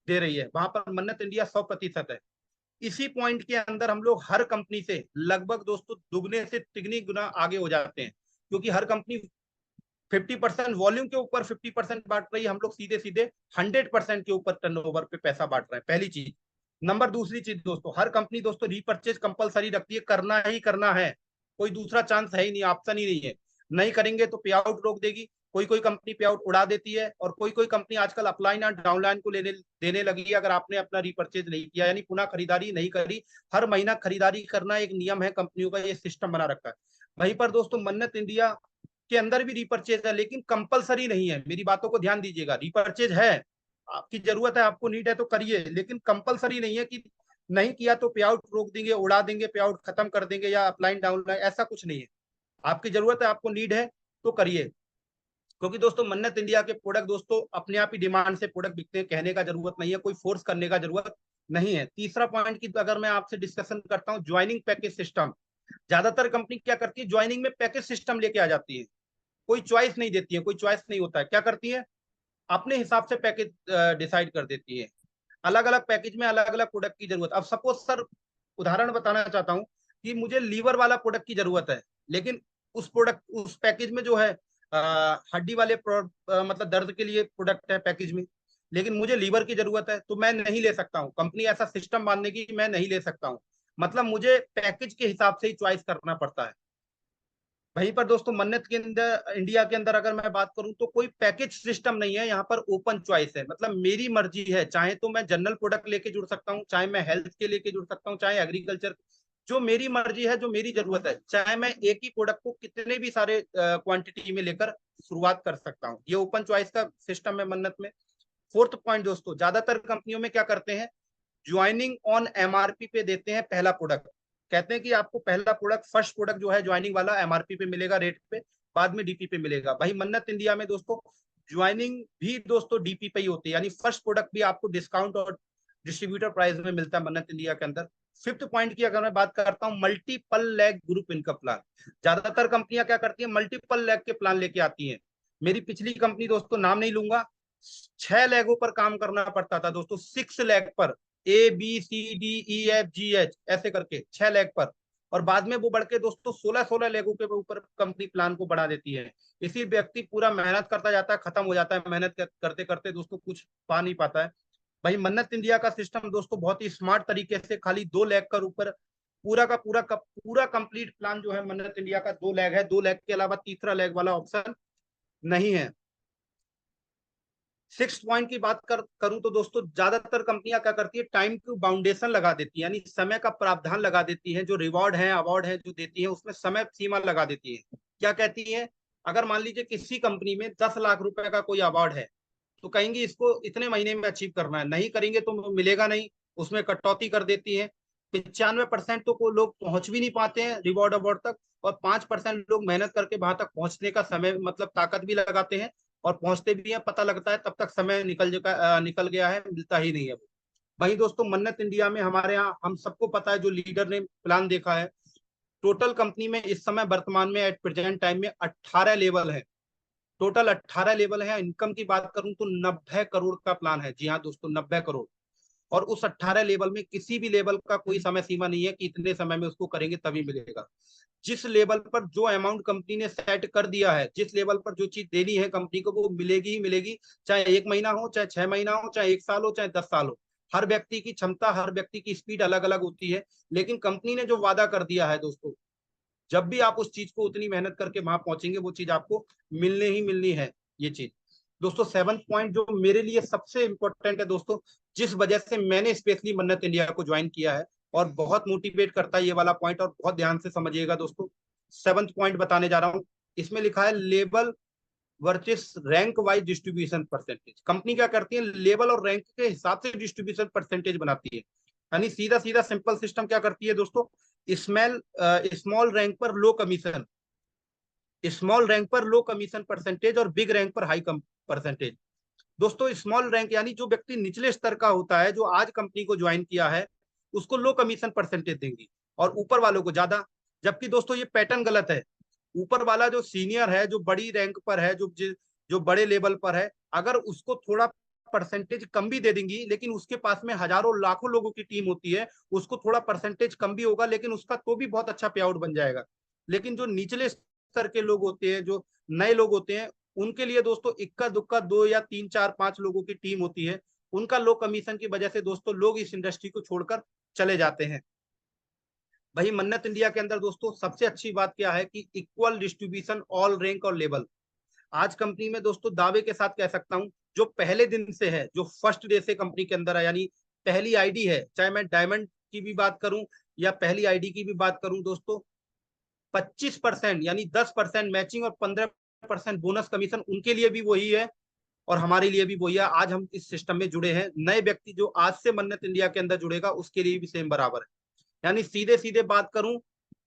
दे रही है, वहां पर मन्नत इंडिया 100% है। इसी पॉइंट के अंदर हम लोग हर कंपनी से लगभग दोस्तों दुगने से तिगनी गुना आगे हो जाते हैं, क्योंकि हर कंपनी 50% वॉल्यूम के ऊपर 50% बांट रही है, हम लोग सीधे सीधे 100% के ऊपर टर्नओवर पे पैसा बांट रहे हैं, पहली चीज। नंबर दूसरी चीज दोस्तों, हर कंपनी दोस्तों रीपर्चेज कंपलसरी रखती है, करना ही करना है, कोई दूसरा चांस है ही नहीं, ऑप्शन ही नहीं है। नहीं करेंगे तो पे आउट रोक देगी। कोई कोई कंपनी पे आउट उड़ा देती है, और कोई कोई कंपनी आजकल अपलाइन और डाउनलाइन को लेने देने लगी है, अगर आपने अपना रिपर्चेज नहीं किया, यानी पुनः खरीदारी नहीं करी। हर महीना खरीदारी करना एक नियम है कंपनियों का, ये सिस्टम बना रखा है। वहीं पर दोस्तों मन्नत इंडिया के अंदर भी रिपर्चेज है, लेकिन कंपलसरी नहीं है। मेरी बातों को ध्यान दीजिएगा, रिपर्चेज है, आपकी जरूरत है, आपको नीड है तो करिए, लेकिन कंपलसरी नहीं है कि नहीं किया तो पे आउट रोक देंगे, उड़ा देंगे, पे आउट खत्म कर देंगे, या अपलाइन डाउनलाइन, ऐसा कुछ नहीं है। आपकी जरूरत है, आपको नीड है तो करिए। क्योंकि दोस्तों मन्नत इंडिया के प्रोडक्ट दोस्तों अपने आप ही डिमांड से प्रोडक्ट बिकते हैं, कहने का जरूरत नहीं है, कोई फोर्स करने का जरूरत नहीं है। तीसरा पॉइंट की अगर मैं आपसे डिस्कशन करता हूँ, ज्वाइनिंग पैकेज सिस्टम। ज्यादातर कंपनी क्या करती है, ज्वाइनिंग में पैकेज सिस्टम लेके आ जाती है, कोई चॉइस नहीं देती है, कोई चॉइस नहीं होता है। क्या करती है, अपने हिसाब से पैकेज डिसाइड कर देती है। अलग अलग पैकेज में अलग अलग प्रोडक्ट की जरूरत। अब सपोज सर, उदाहरण बताना चाहता हूँ कि मुझे लीवर वाला प्रोडक्ट की जरूरत है, लेकिन उस प्रोडक्ट उस पैकेज में जो है हड्डी वाले मतलब दर्द के लिए प्रोडक्ट है पैकेज में, लेकिन मुझे लीवर की जरूरत है, तो मैं नहीं ले सकता हूँ। कंपनी ऐसा सिस्टम बांधने की, मैं नहीं ले सकता हूँ। मतलब मुझे पैकेज के हिसाब से ही चॉइस करना पड़ता है। वहीं पर दोस्तों मन्नत के अंदर, इंडिया के अंदर अगर मैं बात करूं तो कोई पैकेज सिस्टम नहीं है, यहाँ पर ओपन चॉइस है। मतलब मेरी मर्जी है, चाहे तो मैं जनरल प्रोडक्ट लेके जुड़ सकता हूँ, चाहे मैं हेल्थ के लेके जुड़ सकता हूँ, चाहे एग्रीकल्चर। जो मेरी मर्जी है, जो मेरी जरूरत है, चाहे मैं एक ही प्रोडक्ट को कितने भी सारे क्वांटिटी में लेकर शुरुआत कर सकता हूँ। ये ओपन चॉइस का सिस्टम है मन्नत में। फोर्थ पॉइंट दोस्तों, ज्यादातर कंपनियों में क्या करते हैं, ज्वाइनिंग ऑन एमआरपी पे देते हैं पहला प्रोडक्ट। कहते हैं कि आपको पहला प्रोडक्ट, फर्स्ट प्रोडक्ट जो है ज्वाइनिंग वाला एमआरपी पे मिलेगा, रेट पे, बाद में डीपी पे मिलेगा। भाई मन्नत इंडिया में दोस्तों ज्वाइनिंग भी दोस्तों डीपी पे ही होती है, यानी फर्स्ट प्रोडक्ट भी आपको डिस्काउंट और डिस्ट्रीब्यूटर प्राइस में मिलता है मन्नत इंडिया के अंदर। फिफ्थ पॉइंट की अगर मैं बात करता हूँ, multiple lag group income plan. ज्यादातर कंपनियां क्या करती है, मल्टीपल लैग के प्लान लेके आती हैं। मेरी पिछली कंपनी दोस्तों, नाम नहीं लूंगा, 6 लैगों पर काम करना पड़ता था दोस्तों, 6 लैग पर, ABCDEFGH ऐसे करके 6 लैग पर। और बाद में वो बढ़ के दोस्तों 16 16 लैगों के ऊपर कंपनी प्लान को बढ़ा देती है। इसी व्यक्ति पूरा मेहनत करता जाता है, खत्म हो जाता है, मेहनत करते करते दोस्तों कुछ पा नहीं पाता है। भाई मन्नत इंडिया का सिस्टम दोस्तों बहुत ही स्मार्ट तरीके से, खाली 2 लैग का ऊपर पूरा कंप्लीट प्लान जो है मन्नत इंडिया का 2 लैग है। 2 लैग के अलावा तीसरा लैग वाला ऑप्शन नहीं है। सिक्स पॉइंट की बात करूं तो दोस्तों, ज्यादातर कंपनियां क्या करती है, टाइम की बाउंडेशन लगा देती है, यानी समय का प्रावधान लगा देती है। जो रिवॉर्ड है, अवार्ड है जो देती है, उसमें समय सीमा लगा देती है। क्या कहती है, अगर मान लीजिए किसी कंपनी में 10 लाख रुपए का कोई अवार्ड है, तो कहेंगे इसको इतने महीने में अचीव करना है, नहीं करेंगे तो मिलेगा नहीं, उसमें कटौती कर देती है। 95% तो को लोग पहुंच भी नहीं पाते हैं रिवॉर्ड अवार्ड तक, और 5% लोग मेहनत करके वहां तक पहुंचने का समय, मतलब ताकत भी लगाते हैं और पहुंचते भी हैं, पता लगता है तब तक समय निकल गया है, मिलता ही नहीं है वो। वहीं दोस्तों मन्नत इंडिया में हमारे यहाँ, हम सबको पता है, जो लीडर ने प्लान देखा है, टोटल कंपनी में इस समय वर्तमान में एट प्रेजेंट टाइम में 18 लेवल है। टोटल 18 लेवल है। इनकम की बात करूं तो 90 करोड़ का प्लान है। जी हाँ दोस्तों, 90 करोड़। और उस 18 लेवल में किसी भी लेवल का कोई समय सीमा नहीं है कि इतने समय में उसको करेंगे तभी मिलेगा। जिस लेवल पर जो अमाउंट कंपनी ने सेट कर दिया है, जिस लेवल पर जो चीज देनी है कंपनी को, वो मिलेगी ही मिलेगी। चाहे 1 महीना हो, चाहे 6 महीना हो, चाहे 1 साल हो, चाहे 10 साल हो। हर व्यक्ति की क्षमता, हर व्यक्ति की स्पीड अलग अलग होती है, लेकिन कंपनी ने जो वादा कर दिया है दोस्तों, जब भी आप उस चीज को उतनी मेहनत करके वहां पहुंचेंगे, वो चीज आपको मिलने ही मिलनी है। ये चीज दोस्तों, सेवंथ पॉइंट जो मेरे लिए सबसे इंपॉर्टेंट है दोस्तों, जिस वजह से मैंने स्पेशली मन्नत इंडिया को ज्वाइन किया है, और बहुत मोटिवेट करता है ये वाला पॉइंट, और बहुत ध्यान से समझिएगा दोस्तों। सेवंथ पॉइंट बताने जा रहा हूँ। इसमें लिखा है level versus rank wise distribution percentage. Company क्या करती है, लेवल और रैंक के हिसाब से डिस्ट्रीब्यूशन परसेंटेज बनाती है। यानी सीधा सीधा सिंपल सिस्टम क्या करती है दोस्तों, स्मॉल स्मॉल रैंक पर लो कमीशन, स्मॉल रैंक पर लो कमीशन परसेंटेज, और बिग रैंक पर हाई परसेंटेज। दोस्तों स्मॉल रैंक यानी जो व्यक्ति निचले स्तर का होता है, जो आज कंपनी को ज्वाइन किया है, उसको लो कमीशन परसेंटेज देंगी, और ऊपर वालों को ज्यादा। जबकि दोस्तों ये पैटर्न गलत है। ऊपर वाला जो सीनियर है, जो बड़ी रैंक पर है, जो बड़े लेवल पर है, अगर उसको थोड़ा परसेंटेज कम भी दे देंगी, लेकिन उसके पास में हजारों लाखों लोगों की टीम होती है, उसको थोड़ा परसेंटेज कम भी होगा, लेकिन उसका तो भी बहुत अच्छा पे आउट बन जाएगा। लेकिन जो निचले स्तर के लोग होते हैं, जो नए लोग होते हैं, उनके लिए दोस्तों इक्का दुक्का 2 या 3 4 5 लोगों की टीम होती है। उनका लो कमीशन की वजह से दोस्तों लोग इस इंडस्ट्री को छोड़कर चले जाते हैं। वही मन्नत इंडिया के अंदर दोस्तों सबसे अच्छी बात क्या है कि इक्वल डिस्ट्रीब्यूशन ऑल रैंक और लेवल। आज कंपनी में दोस्तों दावे के साथ कह सकता हूं, जो पहले दिन से है, जो फर्स्ट डे से कंपनी के अंदर है, यानी पहली आईडी है, चाहे मैं डायमंड की भी बात करूं या पहली आईडी की भी बात करूं दोस्तों, 25% यानी 10% मैचिंग और 15% बोनस कमीशन उनके लिए भी वही है, और हमारे लिए भी वही है। आज हम इस सिस्टम में जुड़े हैं, नए व्यक्ति जो आज से मन्नत इंडिया के अंदर जुड़ेगा, उसके लिए भी सेम बराबर है। यानी सीधे सीधे बात करूं,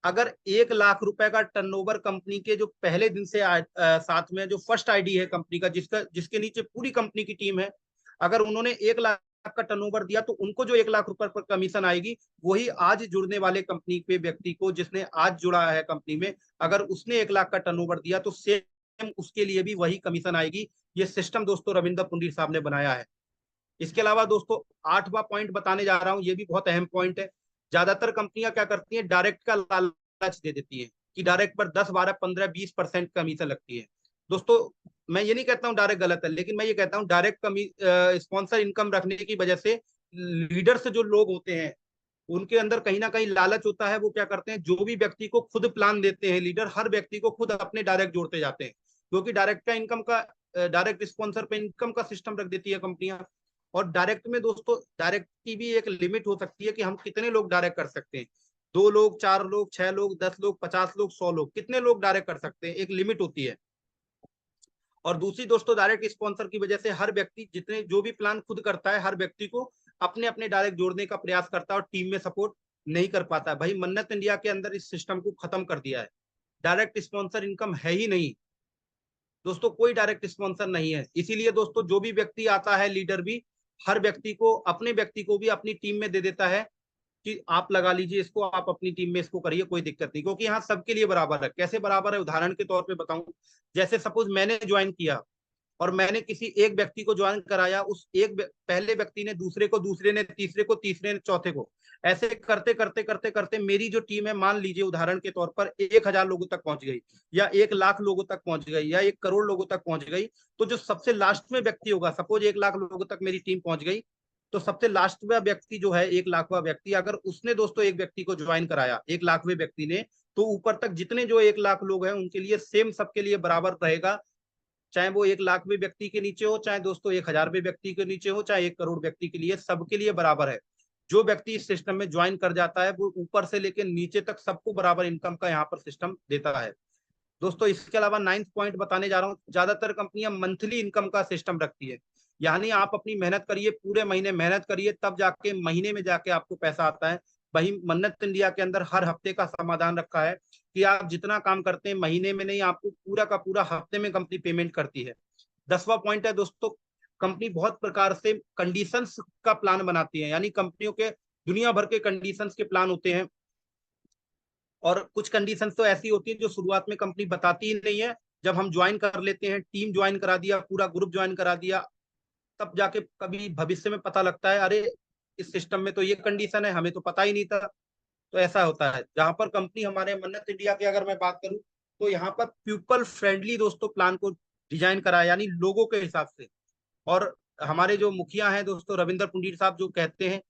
अगर 1 लाख रुपए का टर्नओवर कंपनी के जो पहले दिन से साथ में जो फर्स्ट आईडी है कंपनी का, जिसके नीचे पूरी कंपनी की टीम है, अगर उन्होंने 1 लाख का टर्नओवर दिया, तो उनको जो 1 लाख रुपए पर कमीशन आएगी, वही आज जुड़ने वाले कंपनी के व्यक्ति को, जिसने आज जुड़ा है कंपनी में, अगर उसने 1 लाख का टर्नओवर दिया, तो सेम उसके लिए भी वही कमीशन आएगी। ये सिस्टम दोस्तों रविंदर पुंडीर साहब ने बनाया है। इसके अलावा दोस्तों आठवां पॉइंट बताने जा रहा हूं, ये भी बहुत अहम पॉइंट है। ज्यादातर कंपनियां क्या करती हैं, डायरेक्ट का लालच दे देती हैं कि डायरेक्ट पर 10 12 15 20% कमीशन लगती है। दोस्तों मैं ये नहीं कहता हूं डायरेक्ट गलत है, लेकिन मैं ये कहता हूं डायरेक्ट स्पॉन्सर इनकम रखने की वजह से लीडर से जो लोग होते हैं, उनके अंदर कहीं ना कहीं लालच होता है। वो क्या करते हैं, जो भी व्यक्ति को खुद प्लान देते हैं लीडर, हर व्यक्ति को खुद अपने डायरेक्ट जोड़ते जाते हैं, क्योंकि डायरेक्ट का इनकम का, डायरेक्ट स्पॉन्सर पे इनकम का सिस्टम रख देती है कंपनियां। और डायरेक्ट में दोस्तों, डायरेक्ट की भी एक लिमिट हो सकती है कि हम कितने लोग डायरेक्ट कर सकते हैं। 2 लोग, 4 लोग, 6 लोग, 10 लोग, 50 लोग, 100 लोग, कितने लोग डायरेक्ट कर सकते हैं, एक लिमिट होती है। और दूसरी दोस्तों, डायरेक्ट स्पॉन्सर की वजह से हर व्यक्ति, जितने जो भी प्लान खुद करता है, हर व्यक्ति को अपने अपने डायरेक्ट जोड़ने का प्रयास करता है और टीम में सपोर्ट नहीं कर पाता है। भाई मन्नत इंडिया के अंदर इस सिस्टम को खत्म कर दिया है। डायरेक्ट स्पॉन्सर इनकम है ही नहीं दोस्तों, कोई डायरेक्ट स्पॉन्सर नहीं है। इसीलिए दोस्तों, जो भी व्यक्ति आता है, लीडर भी हर व्यक्ति को, अपने व्यक्ति को भी अपनी टीम में दे देता है कि आप लगा लीजिए इसको, आप अपनी टीम में इसको करिए, कोई दिक्कत नहीं। क्योंकि यहाँ सबके लिए बराबर है। कैसे बराबर है, उदाहरण के तौर पे बताऊं, जैसे सपोज मैंने ज्वाइन किया और मैंने किसी एक व्यक्ति को ज्वाइन कराया, उस पहले व्यक्ति ने दूसरे को, दूसरे ने तीसरे को, तीसरे ने चौथे को, ऐसे करते करते करते करते मेरी जो टीम है, मान लीजिए उदाहरण के तौर पर 1,000 लोगों तक पहुंच गई, या 1 लाख लोगों तक पहुंच गई, या 1 करोड़ लोगों तक पहुंच गई। तो जो सबसे लास्ट में व्यक्ति होगा, सपोज 1 लाख लोगों तक मेरी टीम पहुंच गई, तो सबसे लास्ट में व्यक्ति जो है, 1 लाखवां व्यक्ति, अगर उसने दोस्तों एक व्यक्ति को ज्वाइन कराया, 1 लाखवें व्यक्ति ने, तो ऊपर तक जितने जो 1 लाख लोग हैं उनके लिए सेम, सबके लिए बराबर रहेगा। चाहे वो 1 लाखवें व्यक्ति के नीचे हो, चाहे दोस्तों 1,000वें व्यक्ति के नीचे हो, चाहे 1 करोड़ व्यक्ति के लिए, सबके लिए बराबर है। जो व्यक्ति इस सिस्टम में ज्वाइन कर जाता है, वो ऊपर से लेकर नीचे तक सबको बराबर इनकम का यहाँ पर सिस्टम देता है दोस्तों। इसके अलावा 9th पॉइंट बताने जा रहा हूँ, ज्यादातर कंपनियां मंथली इनकम का सिस्टम रखती है। यानी आप अपनी मेहनत करिए, पूरे महीने मेहनत करिए, तब जाके महीने में जाके आपको पैसा आता है। वही मन्नत इंडिया के अंदर हर हफ्ते का समाधान रखा है कि आप जितना काम करते हैं महीने में नहीं, आपको पूरा का पूरा हफ्ते में कंपनी पेमेंट करती है। 10वां पॉइंट है दोस्तों, कंपनी बहुत प्रकार से कंडीशंस का प्लान बनाती है। यानी कंपनियों के दुनिया भर के कंडीशंस के प्लान होते हैं, और कुछ कंडीशंस तो ऐसी होती है जो शुरुआत में कंपनी बताती ही नहीं है। जब हम ज्वाइन कर लेते हैं, टीम ज्वाइन करा दिया, पूरा ग्रुप ज्वाइन करा दिया, तब जाके कभी भविष्य में पता लगता है, अरे इस सिस्टम में तो ये कंडीशन है, हमें तो पता ही नहीं था। तो ऐसा होता है। जहां पर कंपनी, हमारे मन्नत इंडिया की अगर मैं बात करूं, तो यहाँ पर पीपल फ्रेंडली दोस्तों प्लान को डिजाइन करा है, यानी लोगों के हिसाब से। और हमारे जो मुखिया हैं दोस्तों, रविंद्र पुंडीर साहब, जो कहते हैं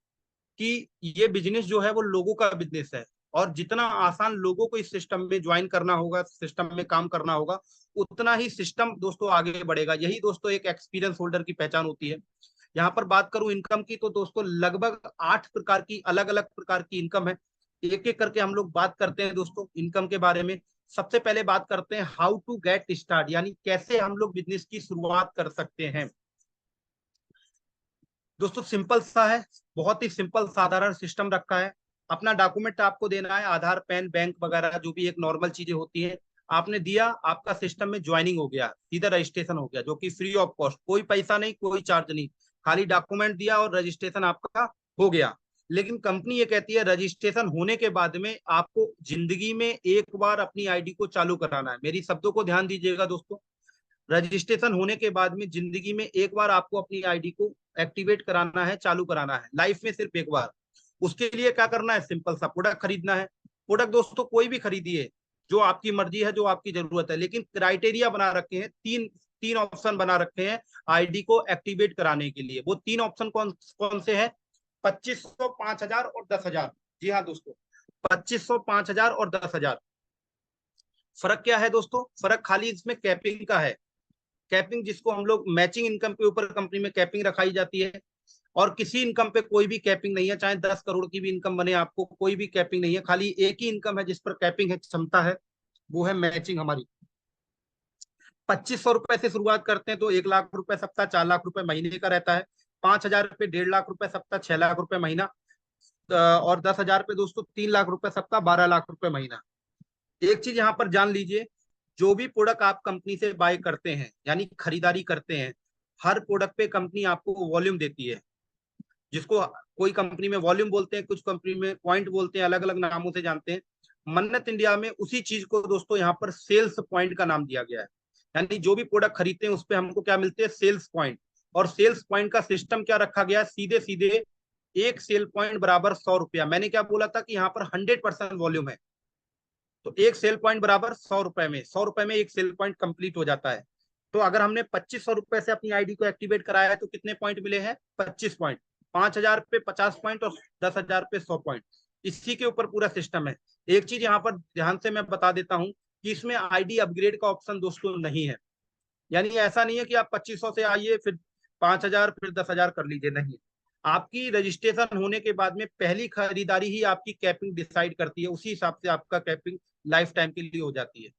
कि ये बिजनेस जो है वो लोगों का बिजनेस है, और जितना आसान लोगों को इस सिस्टम में ज्वाइन करना होगा, सिस्टम में काम करना होगा, उतना ही सिस्टम दोस्तों आगे बढ़ेगा। यही दोस्तों एक एक्सपीरियंस होल्डर की पहचान होती है। यहाँ पर बात करूं इनकम की, तो दोस्तों लगभग 8 प्रकार की, अलग अलग प्रकार की इनकम है। एक एक करके हम लोग बात करते हैं दोस्तों इनकम के बारे में। सबसे पहले बात करते हैं हाउ टू गेट स्टार्ट, यानी कैसे हम लोग बिजनेस की शुरुआत कर सकते हैं। दोस्तों सिंपल सा है, बहुत ही सिंपल साधारण सिस्टम रखा है। अपना डॉक्यूमेंट आपको देना है, आधार, पैन, बैंक वगैरह, जो भी एक नॉर्मल चीजें होती हैं, आपने दिया, आपका सिस्टम में ज्वाइनिंग हो गया, सीधा रजिस्ट्रेशन हो गया, जो कि फ्री ऑफ कॉस्ट, कोई पैसा नहीं, कोई चार्ज नहीं, खाली डॉक्यूमेंट दिया और रजिस्ट्रेशन आपका हो गया। लेकिन कंपनी ये कहती है, रजिस्ट्रेशन होने के बाद में आपको जिंदगी में एक बार अपनी आईडी को चालू कराना है। मेरी शब्दों को ध्यान दीजिएगा दोस्तों, रजिस्ट्रेशन होने के बाद में जिंदगी में एक बार आपको अपनी आईडी को एक्टिवेट कराना है, चालू कराना है, लाइफ में सिर्फ एक बार। उसके लिए क्या करना है, सिंपल सा, प्रोडक्ट खरीदना है। प्रोडक्ट दोस्तों कोई भी खरीदिए, जो आपकी मर्जी है, जो आपकी जरूरत है, लेकिन क्राइटेरिया बना रखे हैं, तीन तीन ऑप्शन बना रखे हैं आईडी को एक्टिवेट कराने के लिए। वो तीन ऑप्शन कौन कौन से हैं, 2500, 5,000 और 10,000। जी हाँ दोस्तों, 2500, 5,000 और 10,000। फर्क क्या है दोस्तों, फर्क खाली इसमें कैपिंग का है। कैपिंग, जिसको हम लोग मैचिंग इनकम के ऊपर कंपनी में कैपिंग रखाई जाती है, और किसी इनकम पे कोई भी कैपिंग नहीं है, चाहे 10 करोड़ की भी इनकम बने, आपको कोई भी कैपिंग नहीं है। खाली एक ही इनकम है जिस पर कैपिंग है, क्षमता है, वो है मैचिंग हमारी। 2500 रुपए से शुरुआत करते हैं तो 1 लाख रुपए सप्ताह, 4 लाख रुपए महीने का रहता है। 5,000 रुपए 1.5 लाख रुपए सप्ताह, 6 लाख रुपए महीना। और 10,000 पे दोस्तों 3 लाख रुपए सप्ताह, 12 लाख रुपए महीना। एक चीज यहाँ पर जान लीजिए, जो भी प्रोडक्ट आप कंपनी से बाय करते हैं, यानी खरीदारी करते हैं, हर प्रोडक्ट पे कंपनी आपको वॉल्यूम देती है, जिसको कोई कंपनी में वॉल्यूम बोलते हैं, कुछ कंपनी में पॉइंट बोलते हैं, अलग अलग नामों से जानते हैं। मन्नत इंडिया में उसी चीज को दोस्तों यहाँ पर सेल्स पॉइंट का नाम दिया गया है। यानी जो भी प्रोडक्ट खरीदते हैं उस पर हमको क्या मिलते हैं, सेल्स पॉइंट। और सेल्स पॉइंट का सिस्टम क्या रखा गया है, सीधे सीधे एक सेल पॉइंट बराबर 100 रुपया। मैंने क्या बोला था कि यहाँ पर 100% वॉल्यूम है, तो एक सेल पॉइंट बराबर 100 रुपए में, 100 रुपए में एक सेल पॉइंट कंप्लीट हो जाता है। तो अगर हमने 2500 रुपए से अपनी आईडी को एक्टिवेट कराया है, तो कितने पॉइंट मिले हैं, 25 पॉइंट। 5,000 पे 50 पॉइंट और 10,000 पे 100 पॉइंट, इसी के ऊपर पूरा सिस्टम है। एक चीज यहाँ पर ध्यान से मैं बता देता हूँ कि इसमें आईडी अपग्रेड का ऑप्शन दोस्तों नहीं है। यानी ऐसा नहीं है कि आप 2500 से आइए फिर 5,000 फिर 10,000 कर लीजिए, नहीं। आपकी रजिस्ट्रेशन होने के बाद में पहली खरीदारी ही आपकी कैपिंग डिसाइड करती है, उसी हिसाब से आपका कैपिंग लाइफ टाइम के लिए हो जाती है।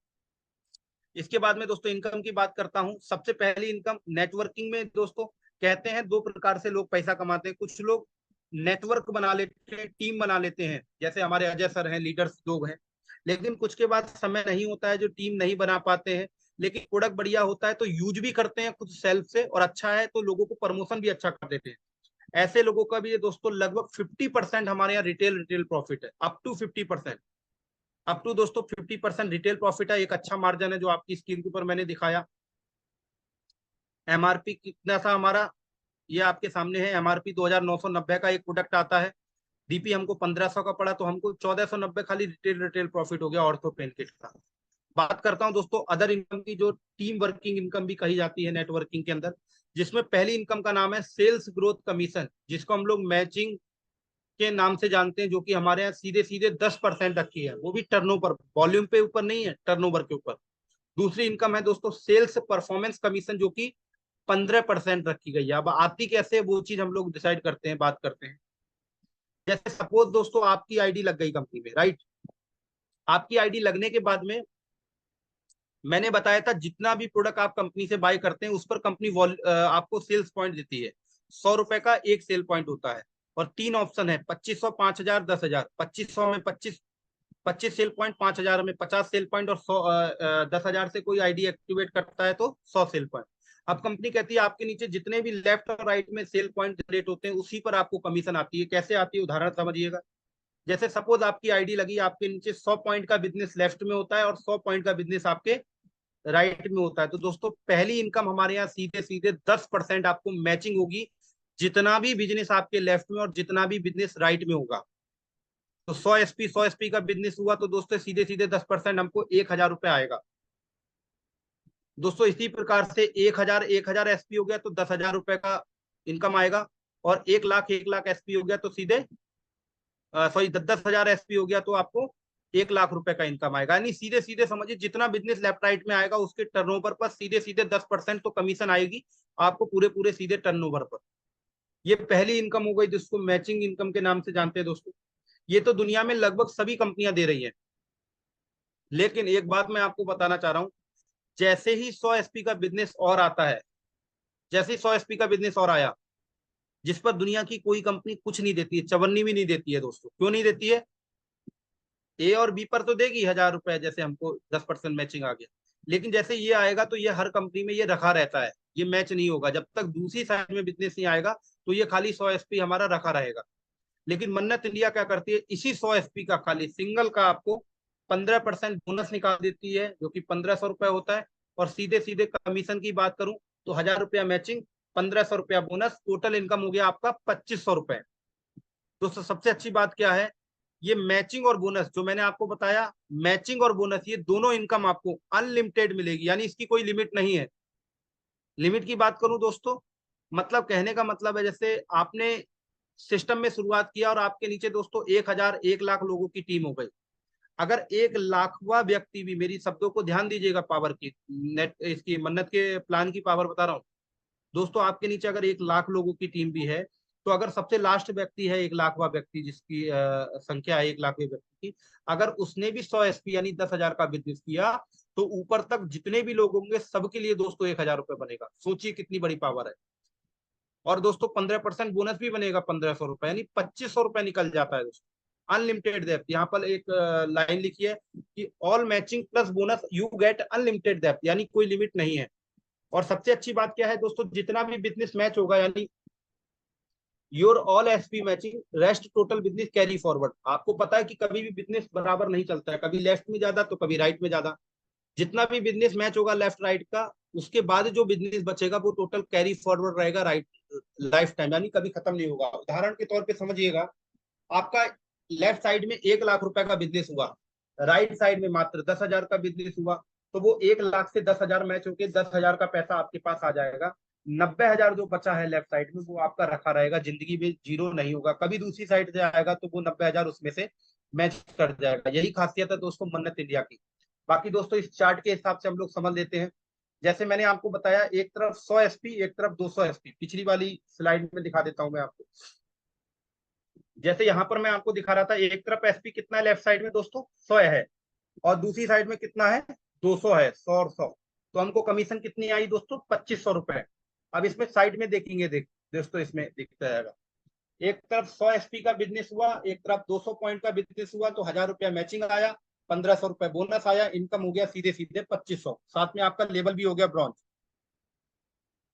इसके बाद में दोस्तों इनकम की बात करता हूं। सबसे पहली इनकम नेटवर्किंग में दोस्तों, कहते हैं दो प्रकार से लोग पैसा कमाते हैं। कुछ लोग नेटवर्क बना लेते हैं, टीम बना लेते हैं, जैसे हमारे अजय सर हैं, लीडर्स लोग हैं। लेकिन कुछ के बाद समय नहीं होता है, जो टीम नहीं बना पाते हैं, लेकिन प्रोडक्ट बढ़िया होता है तो यूज भी करते हैं खुद सेल्फ से, और अच्छा है तो लोगों को प्रमोशन भी अच्छा कर देते हैं। ऐसे लोगों का भी ये दोस्तों लगभग 50% हमारे यहाँ रिटेल रिटेल प्रॉफिट है, अप टू 50%। अप टू दोस्तों 50% रिटेल प्रॉफिट है, एक अच्छा मार्जिन है जो आपकी स्क्रीन के ऊपर मैंने दिखाया। एमआरपी कितना था हमारा, ये आपके सामने है। एमआरपी 2,990 का एक प्रोडक्ट आता है, डीपी हमको 1,500 का पड़ा, तो हमको 1,490 खाली रिटेल रिटेल प्रॉफिट हो गया ऑर्थो पेन किट का। बात करता हूं दोस्तों अदर इनकम की, जो टीम वर्किंग इनकम भी कही जाती है नेटवर्किंग के अंदर, जिसमें पहली इनकम का नाम है सेल्स ग्रोथ कमीशन, जिसको हम लोग मैचिंग के नाम से जानते हैं, जो कि हमारे यहाँ सीधे सीधे 10% रखी है, वो भी टर्नओवर, वॉल्यूम पे ऊपर नहीं है, टर्नओवर के ऊपर। दूसरी इनकम है दोस्तों सेल्स परफॉर्मेंस कमीशन, जो कि 15% रखी गई है। अब आती कैसे वो चीज हम लोग डिसाइड करते हैं, बात करते हैं। जैसे सपोज दोस्तों आपकी आईडी लग गई कंपनी में, राइट। आपकी आईडी लगने के बाद में मैंने बताया था जितना भी प्रोडक्ट आप कंपनी से बाय करते हैं उस पर कंपनी आपको सेल्स पॉइंट देती है। 100 रुपए का एक सेल पॉइंट होता है, और 3 ऑप्शन है, 2500, 5,000, 10,000। 2500 में 25 सेल पॉइंट, 5,000 में 50 सेल पॉइंट, और 10,000 से कोई आईडी एक्टिवेट करता है तो 100 सेल पॉइंट। अब कंपनी कहती है आपके नीचे जितने भी लेफ्ट और राइट में सेल पॉइंट जनरेट होते हैं उसी पर आपको कमीशन आती है। कैसे आती है, उदाहरण समझिएगा। जैसे सपोज आपकी आईडी लगी, आपके नीचे 100 पॉइंट का बिजनेस लेफ्ट में होता है और 100 पॉइंट का बिजनेस आपके राइट में होता है, तो दोस्तों पहली इनकम हमारे यहाँ सीधे सीधे 10% आपको मैचिंग होगी, जितना भी बिजनेस आपके लेफ्ट में और जितना भी बिजनेस राइट में होगा। तो 100 एसपी का बिजनेस हुआ तो दोस्तों सीधे सीधे 10% हमको 1,000 रुपये आएगा। दोस्तों इसी प्रकार से 1,000 एसपी हो गया तो 10,000 रुपये का इनकम आएगा, और 1,00,000 एसपी हो गया तो सीधे सॉरी 10,000 एसपी हो गया तो आपको 1,00,000 रुपए का इनकम आएगा। यानी सीधे सीधे समझिए जितना बिजनेस लेफ्ट राइट में आएगा उसके टर्नओवर पर सीधे सीधे 10% तो कमीशन आएगी आपको, पूरे पूरे सीधे टर्नओवर पर। ये पहली इनकम हो गई जिसको मैचिंग इनकम के नाम से जानते हैं दोस्तों। ये तो दुनिया में लगभग सभी कंपनियां दे रही है। लेकिन एक बात मैं आपको बताना चाह रहा हूं, जैसे ही 100 एसपी का बिजनेस और आता है, जैसे ही 100 एसपी का बिजनेस और आया, जिस पर दुनिया की कोई कंपनी कुछ नहीं देती है, चवन्नी भी नहीं देती है दोस्तों। क्यों नहीं देती है? ए और बी पर तो देगी 1,000 रुपए, जैसे हमको 10% मैचिंग आ गया। लेकिन जैसे ये आएगा तो ये हर कंपनी में ये रखा रहता है, ये मैच नहीं होगा जब तक दूसरी साइड में बिजनेस नहीं आएगा, तो ये खाली 100 एसपी हमारा रखा रहेगा। लेकिन मन्नत इंडिया क्या करती है, इसी 100 एसपी का खाली सिंगल का आपको 15% बोनस निकाल देती है, जो कि 1,500 रुपये होता है। और सीधे सीधे कमीशन की बात करूं तो 1,000 रुपया मैचिंग, 1,500 रुपया बोनस, टोटल इनकम हो गया आपका 2,500 रुपये। दोस्तों सबसे अच्छी बात क्या है, ये मैचिंग और बोनस जो मैंने आपको बताया, मैचिंग और बोनस ये दोनों इनकम आपको अनलिमिटेड मिलेगी, यानी इसकी कोई लिमिट नहीं है। लिमिट की बात करूं दोस्तों, मतलब कहने का मतलब है, जैसे आपने सिस्टम में शुरुआत किया और आपके नीचे दोस्तों 1,000 1,00,000 लोगों की टीम हो गई। अगर 1,00,000वां व्यक्ति भी, मेरी शब्दों को ध्यान दीजिएगा, पावर की, नेट इसकी मन्नत के प्लान की पावर बता रहा हूँ दोस्तों, आपके नीचे अगर 1,00,000 लोगों की टीम भी है, तो अगर सबसे लास्ट व्यक्ति है 1,00,000वां व्यक्ति, जिसकी संख्या है 1,00,000वें व्यक्ति की, अगर उसने भी 100 एसपी यानी 10,000 का बिजनेस किया, तो ऊपर तक जितने भी लोग होंगे सबके लिए दोस्तों 1,000 रुपये बनेगा। सोचिए कितनी बड़ी पावर है। और दोस्तों 15% बोनस भी बनेगा, 1,500 रुपये, यानी 2,500 रुपये निकल जाता है दोस्तों। अनलिमिटेड डेप्थ, यहाँ पर एक लाइन लिखी है कि all matching plus bonus you get unlimited depth, यानी कोई लिमिट नहीं है। और सबसे अच्छी बात क्या है दोस्तों, जितना भी बिजनेस मैच होगा, यानी your all SP matching rest total business carry forward. आपको पता है कि कभी भी बिजनेस बराबर नहीं चलता है, कभी लेफ्ट में ज्यादा तो कभी राइट में ज्यादा। जितना भी बिजनेस मैच होगा लेफ्ट राइट का, उसके बाद जो बिजनेस बचेगा वो टोटल कैरी फॉरवर्ड रहेगा राइट लाइफ टाइम, यानी कभी खत्म नहीं होगा। उदाहरण के तौर पे समझिएगा, आपका लेफ्ट साइड में 1,00,000 रुपए का बिजनेस हुआ, राइट साइड में मात्र 10,000 का बिजनेस हुआ, तो वो 1,00,000 से 10,000 मैच होके 10,000 का पैसा आपके पास आ जाएगा। 90,000 जो बचा है लेफ्ट साइड में वो आपका रखा रहेगा, जिंदगी में जीरो नहीं होगा, कभी दूसरी साइड से आएगा तो वो 90,000 उसमें से मैच कर जाएगा। यही खासियत है दोस्तों मन्नत इंडिया की। बाकी दोस्तों इस चार्ट के हिसाब से हम लोग समझ लेते हैं। जैसे मैंने आपको बताया, एक तरफ 100 एसपी, एक तरफ 200 एसपी, पिछली वाली स्लाइड में दिखा देता हूं मैं आपको। जैसे यहाँ पर मैं आपको दिखा रहा था, एक तरफ एसपी कितना है लेफ्ट साइड में दोस्तों, 100 है, और दूसरी साइड में कितना है, 200 है, 100 और 100। तो हमको कमीशन कितनी आई दोस्तों, 2500 रुपए। अब इसमें साइड में देखेंगे, दोस्तों इसमें दिखता जाएगा, एक तरफ 100 एसपी का बिजनेस हुआ, एक तरफ 200 पॉइंट का बिजनेस हुआ, तो 1000 रुपया मैचिंग आया, 1500 रुपए बोनस आया, इनकम हो गया सीधे सीधे 2500, साथ में आपका लेवल भी हो गया ब्रॉन्ज।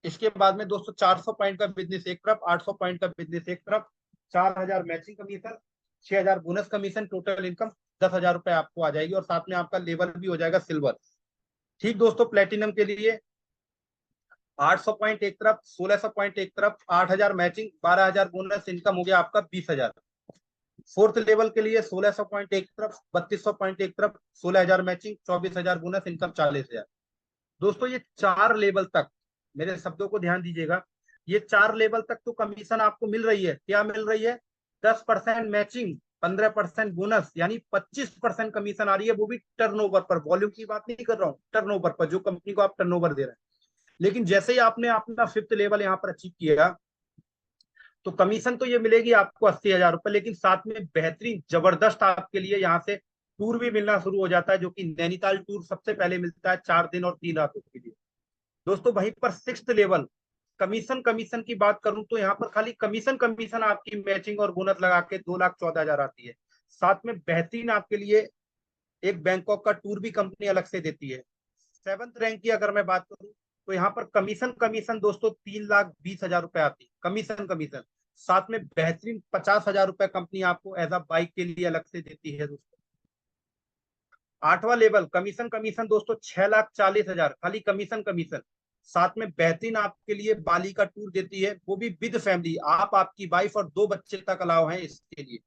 इसके बाद में दोस्तों 400 पॉइंट का बिजनेस एक तरफ, 800 पॉइंट का बिजनेस एक तरफ, 4000 matching commission, 6000 bonus commission, total income 10,000 रुपए आपको आ जाएगी, और साथ में आपका लेवल भी हो जाएगा सिल्वर। ठीक दोस्तों, प्लेटिनम के लिए 800 पॉइंट एक तरफ, 1600 पॉइंट एक तरफ, 8000 मैचिंग, 12,000 बोनस, इनकम हो गया आपका 20,000। फोर्थ लेवल के लिए 1600 पॉइंट एक तरफ, 3200 पॉइंट एक तरफ, 16,000 मैचिंग, 24,000 बोनस, इनकम 40,000। दोस्तों ये 4 लेवल तक, मेरे शब्दों को ध्यान दीजिएगा, ये 4 लेवल तक तो कमीशन आपको मिल रही है। क्या मिल रही है, 10% मैचिंग, 15% बोनस, यानी 25% कमीशन आ रही है, वो भी टर्नओवर पर। वॉल्यूम की बात नहीं कर रहा हूँ, टर्नओवर पर, जो कंपनी को आप टर्नओवर दे रहे हैं। लेकिन जैसे ही आपने अपना 5th लेवल यहाँ पर अचीव किया, तो कमीशन तो ये मिलेगी आपको 80,000 रुपए, लेकिन साथ में बेहतरीन जबरदस्त आपके लिए यहाँ से टूर भी मिलना शुरू हो जाता है, जो कि नैनीताल टूर सबसे पहले मिलता है 4 दिन और 3 रातों के लिए। दोस्तों वहीं पर 6th लेवल कमीशन, कमीशन की बात करूं तो यहाँ पर खाली कमीशन कमीशन आपकी मैचिंग और बोनस लगा के 2,14,000 आती है। साथ में बेहतरीन आपके लिए एक बैंकॉक का टूर भी कंपनी अलग से देती है। 7th रैंक की अगर मैं बात करूं, तो यहाँ पर कमीशन कमीशन दोस्तों 3,20,000 रुपए आती है, कमीशन कमीशन। साथ में बेहतरीन 50,000 रुपए कंपनी आपको एज अ बाइक के लिए अलग से देती है दोस्तों। 8वां लेवल कमीशन कमीशन दोस्तों 6,40,000, खाली कमीशन कमीशन। साथ में बेहतरीन आपके लिए बाली का टूर देती है, वो भी विद फैमिली, आप, आपकी वाइफ और 2 बच्चे तक अलाउ हैं इसके लिए।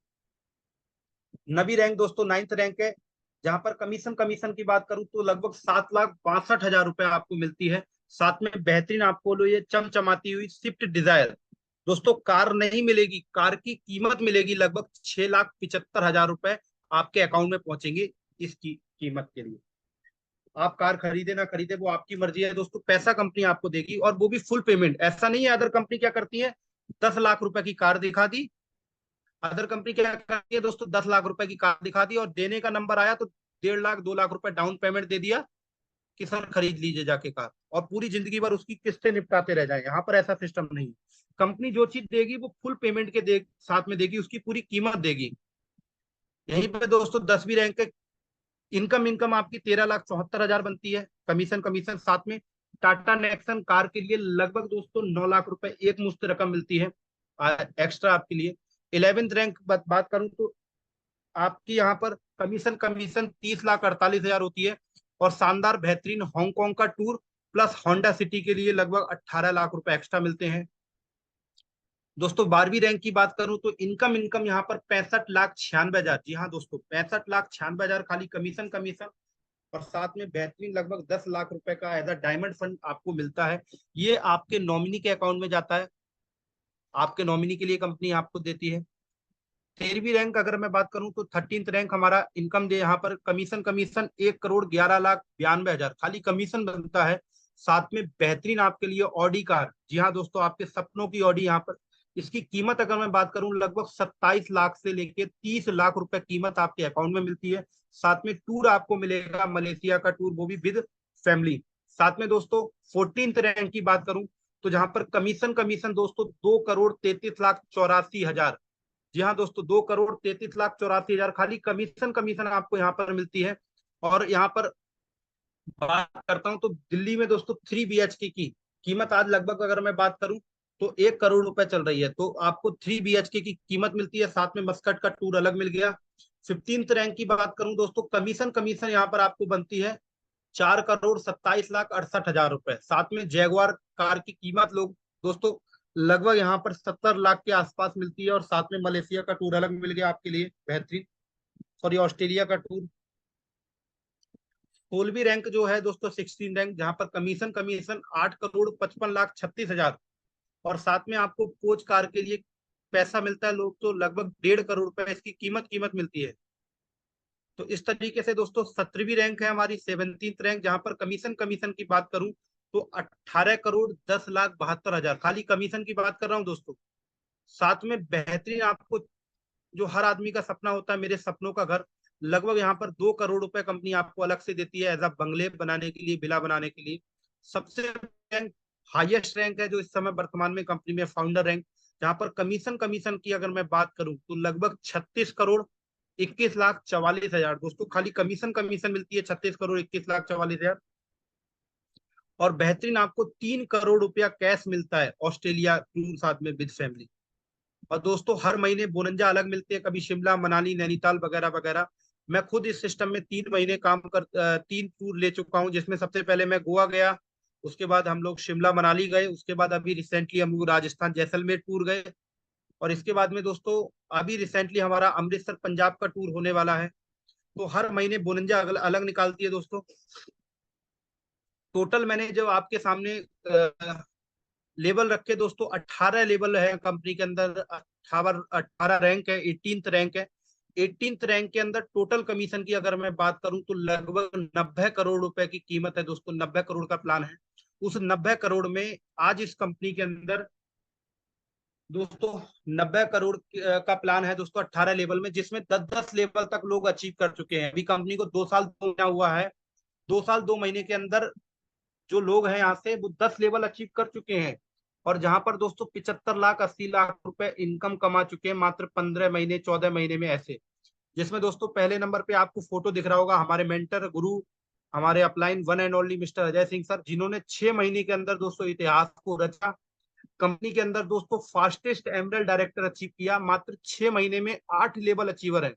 नवी रैंक दोस्तों 9th रैंक है, जहां पर कमीशन कमीशन की बात करूं तो लगभग 7,62,000 रुपए आपको मिलती है। साथ में बेहतरीन आपको लो ये चमचमाती हुई स्विफ्ट डिजायर, दोस्तों कार नहीं मिलेगी, कार की कीमत मिलेगी लगभग 6,75,000 रुपए आपके अकाउंट में पहुंचेंगे। इसकी कीमत के लिए आप कार खरीदे ना खरीदे वो आपकी मर्जी है दोस्तों, पैसा कंपनी आपको देगी, और वो भी फुल पेमेंट। ऐसा नहीं है अदर कंपनी क्या करती है, 10 लाख रुपए की कार दिखा दी, अदर कंपनी क्या करती है दोस्तों, 10 लाख रुपए की कार दिखा दी, और देने का नंबर आया तो 1.5 लाख 2 लाख रुपए डाउन पेमेंट दे दिया कि सर खरीद लीजिए जाके कार, और पूरी जिंदगी भर उसकी किस्तें निपटाते रह जाए। यहाँ पर ऐसा सिस्टम नहीं, कंपनी जो चीज देगी वो फुल पेमेंट के साथ में देगी, उसकी पूरी कीमत देगी। यहीं पे दोस्तों 10वीं रैंक के इनकम इनकम आपकी 13,74,000 बनती है, कमीशन कमीशन। साथ में टाटा नेक्सन कार के लिए लगभग दोस्तों 9 लाख रुपए एक मुश्त रकम मिलती है एक्स्ट्रा आपके लिए। 11th रैंक बात करूं तो आपकी यहाँ पर कमीशन कमीशन 30,48,000 होती है, और शानदार बेहतरीन हांगकांग का टूर प्लस होंडा सिटी के लिए लगभग 18 लाख रुपए एक्स्ट्रा मिलते हैं। दोस्तों 12वीं रैंक की बात करूं तो इनकम इनकम यहाँ पर 65,96,000, जी हाँ दोस्तों 65,96,000 खाली कमीशन कमीशन, और साथ में बेहतरीन लगभग 10 लाख रुपए का एज अ डायमंड फंड आपको मिलता है। ये आपके नॉमिनी के अकाउंट में जाता है, आपके नॉमिनी के लिए कंपनी आपको देती है। 13वीं रैंक अगर मैं बात करूं तो 13th रैंक हमारा इनकम दे यहाँ पर कमीशन कमीशन 1,11,92,000 खाली कमीशन बनता है। साथ में बेहतरीन आपके लिए ऑडी कार, जी हाँ दोस्तों आपके सपनों की ऑडी, यहाँ पर इसकी कीमत अगर मैं बात करूं लगभग 27 लाख से लेके 30 लाख रुपए कीमत आपके अकाउंट में मिलती है। साथ में टूर आपको मिलेगा मलेशिया का टूर, वो भी विद फैमिली। साथ में दोस्तों 14th रैंक की बात करूं तो जहां पर कमीशन कमीशन दोस्तों 2,33,84,000, जी हाँ दोस्तों 2,33,84,000 खाली कमीशन कमीशन आपको यहाँ पर मिलती है। और यहाँ पर बात करता हूँ तो दिल्ली में दोस्तों 3 BHK की कीमत आज लगभग अगर मैं बात करूं तो 1 करोड़ रुपए चल रही है, तो आपको 3 BHK की कीमत मिलती है, साथ में मस्कट का टूर अलग मिल गया। 15th रैंक की बात करूं दोस्तों, कमीशन कमीशन यहाँ पर आपको बनती है 4,27,68,000 रुपए। साथ में जैगवार कार की कीमत लोग दोस्तों लगभग यहाँ पर 70 लाख के आसपास मिलती है, और साथ में मलेशिया का टूर अलग मिल गया आपके लिए बेहतरीन, सॉरी ऑस्ट्रेलिया का टूर। 16वीं रैंक जो है दोस्तों 16 रैंक, जहां पर कमीशन कमीशन 8,55,36,000, और साथ में आपको कोच कार के लिए पैसा मिलता है लोग, तो लगभग 1.5 करोड़ रुपए इसकी कीमत कीमत मिलती है। तो इस तरीके से दोस्तों 17वीं रैंक है हमारी 17th रैंक, जहां पर कमीशन कमीशन की बात करूं तो 18,10,72,000 खाली कमीशन की बात कर रहा हूं दोस्तों। साथ में बेहतरीन, आपको जो हर आदमी का सपना होता है, मेरे सपनों का घर, लगभग यहाँ पर 2 करोड़ रुपए कंपनी आपको अलग से देती है एज अ बंगले बनाने के लिए, विला बनाने के लिए। सबसे रैंक, हाईएस्ट रैंक है जो इस समय वर्तमान में कंपनी में, फाउंडर रैंक, जहां पर कमीशन कमीशन की अगर मैं बात करूं तो लगभग 36,21,44,000 दोस्तों, खाली कमीशन कमीशन मिलती है 36,21,44,000। और बेहतरीन, आपको 3 करोड़ रुपया कैश मिलता है ऑस्ट्रेलिया टूर साथ में विद फैमिली। और दोस्तों हर महीने बोनंजा अलग मिलते हैं, कभी शिमला मनाली नैनीताल वगैरह वगैरह। मैं खुद इस सिस्टम में 3 महीने काम कर 3 टूर ले चुका हूं, जिसमें सबसे पहले मैं गोवा गया, उसके बाद हम लोग शिमला मनाली गए, उसके बाद अभी रिसेंटली हम लोग राजस्थान जैसलमेर टूर गए, और इसके बाद में दोस्तों अभी रिसेंटली हमारा अमृतसर पंजाब का टूर होने वाला है। तो हर महीने बोनंजा अलग अलग निकालती है दोस्तों। टोटल मैंने जो आपके सामने लेवल रखे दोस्तों, 18 लेवल है कंपनी के अंदर, 18 रैंक है, 18th रैंक है। 18th रैंक के अंदर टोटल कमीशन की अगर मैं बात करूं तो लगभग 90 करोड़ रुपए की कीमत है दोस्तों, 90 करोड़ का प्लान है। उस 90 करोड़ में आज इस कंपनी के अंदर दोस्तों 90 करोड़ का प्लान है दोस्तों 18 लेवल में, जिसमें 10-10 लेवल तक लोग अचीव कर चुके हैं। अभी कंपनी को 2 साल 2 महीना हुआ है, 2 साल 2 महीने के अंदर जो लोग हैं यहाँ से वो 10 लेवल अचीव कर चुके हैं। और जहां पर दोस्तों 75 लाख 80 लाख रुपए इनकम कमा चुके हैं मात्र 15 महीने 14 महीने में ऐसे। जिसमें दोस्तों पहले नंबर पे आपको फोटो दिख रहा होगा, हमारे मेंटर गुरु, हमारे upline one and only mister Ajay Singh sir, जिन्होंने 6 महीने के अंदर दोस्तों इतिहास को रचा। कंपनी के अंदर दोस्तों फास्टेस्ट एमरल्ड डायरेक्टर अचीव किया, मात्र 6 महीने में 8 लेवल अचीवर है।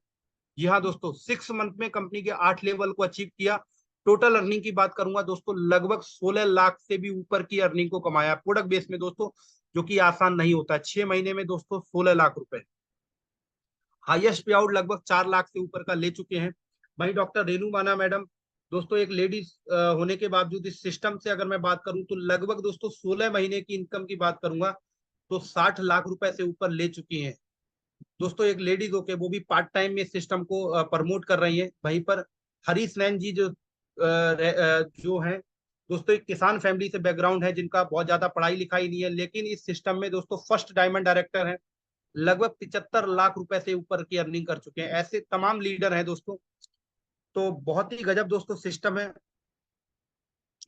जी हाँ दोस्तों, 6 मंथ में कंपनी के 8 लेवल को अचीव किया। टोटल अर्निंग की बात करूंगा दोस्तों, लगभग 16 लाख से भी ऊपर की अर्निंग को कमाया प्रोडक्ट बेस में दोस्तों, जो कि आसान नहीं होता है। 6 महीने में दोस्तों 16 लाख रुपए, हाईएस्ट पे आउट लगभग 4 लाख से ऊपर का ले चुके हैं। वही डॉक्टर रेनू माना मैडम दोस्तों, एक लेडीज होने के बावजूद इस सिस्टम से अगर मैं बात करूं तो लगभग दोस्तों 16 महीने की इनकम की बात करूंगा तो 60 लाख रुपए से ऊपर ले चुकी हैं दोस्तों। एक लेडीज होके वो भी पार्ट टाइम में सिस्टम को प्रमोट कर रही है। वहीं पर हरीश नैन जी जो हैं दोस्तों, एक किसान फैमिली से बैकग्राउंड है, जिनका बहुत ज्यादा पढ़ाई लिखाई नहीं है, लेकिन इस सिस्टम में दोस्तों फर्स्ट डायमंड डायरेक्टर है, लगभग 75 लाख रुपए से ऊपर की अर्निंग कर चुके हैं। ऐसे तमाम लीडर हैं दोस्तों। तो बहुत ही गजब दोस्तों सिस्टम है।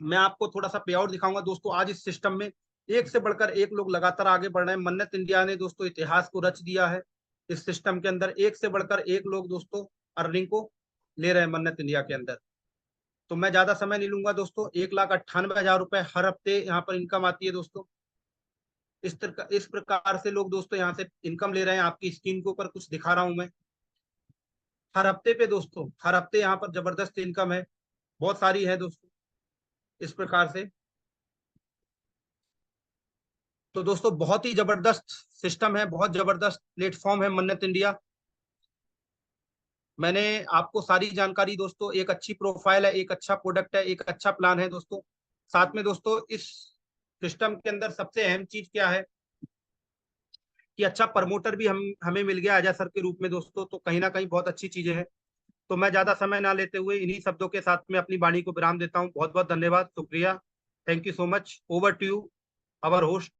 मैं आपको थोड़ा सा पे आउट दिखाऊंगा दोस्तों। आज इस सिस्टम में एक से बढ़कर एक लोग लगातार आगे बढ़ रहे हैं। मन्नत इंडिया ने दोस्तों इतिहास को रच दिया है। इस सिस्टम के अंदर एक से बढ़कर एक लोग दोस्तों अर्निंग को ले रहे हैं मन्नत इंडिया के अंदर। तो मैं ज्यादा समय नहीं लूंगा दोस्तों, 1,98,000 रुपए हर हफ्ते यहाँ पर इनकम आती है दोस्तों। इस प्रकार से लोग दोस्तों यहाँ से इनकम ले रहे हैं। आपकी स्क्रीन के ऊपर कुछ दिखा रहा हूं मैं, हर हफ्ते पे दोस्तों, हर हफ्ते यहाँ पर जबरदस्त इनकम है, बहुत सारी है दोस्तों इस प्रकार से। तो दोस्तों बहुत ही जबरदस्त सिस्टम है, बहुत जबरदस्त प्लेटफॉर्म है मन्नत इंडिया। मैंने आपको सारी जानकारी दोस्तों, एक अच्छी प्रोफाइल है, एक अच्छा प्रोडक्ट है, एक अच्छा प्लान है दोस्तों। साथ में दोस्तों इस सिस्टम के अंदर सबसे अहम चीज क्या है कि अच्छा प्रमोटर भी हमें मिल गया अजय सर के रूप में दोस्तों, तो कहीं ना कहीं बहुत अच्छी चीजें हैं। तो मैं ज्यादा समय ना लेते हुए इन्हीं शब्दों के साथ में अपनी वाणी को विराम देता हूँ। बहुत बहुत धन्यवाद, शुक्रिया, thank you so much. Over to you, our host.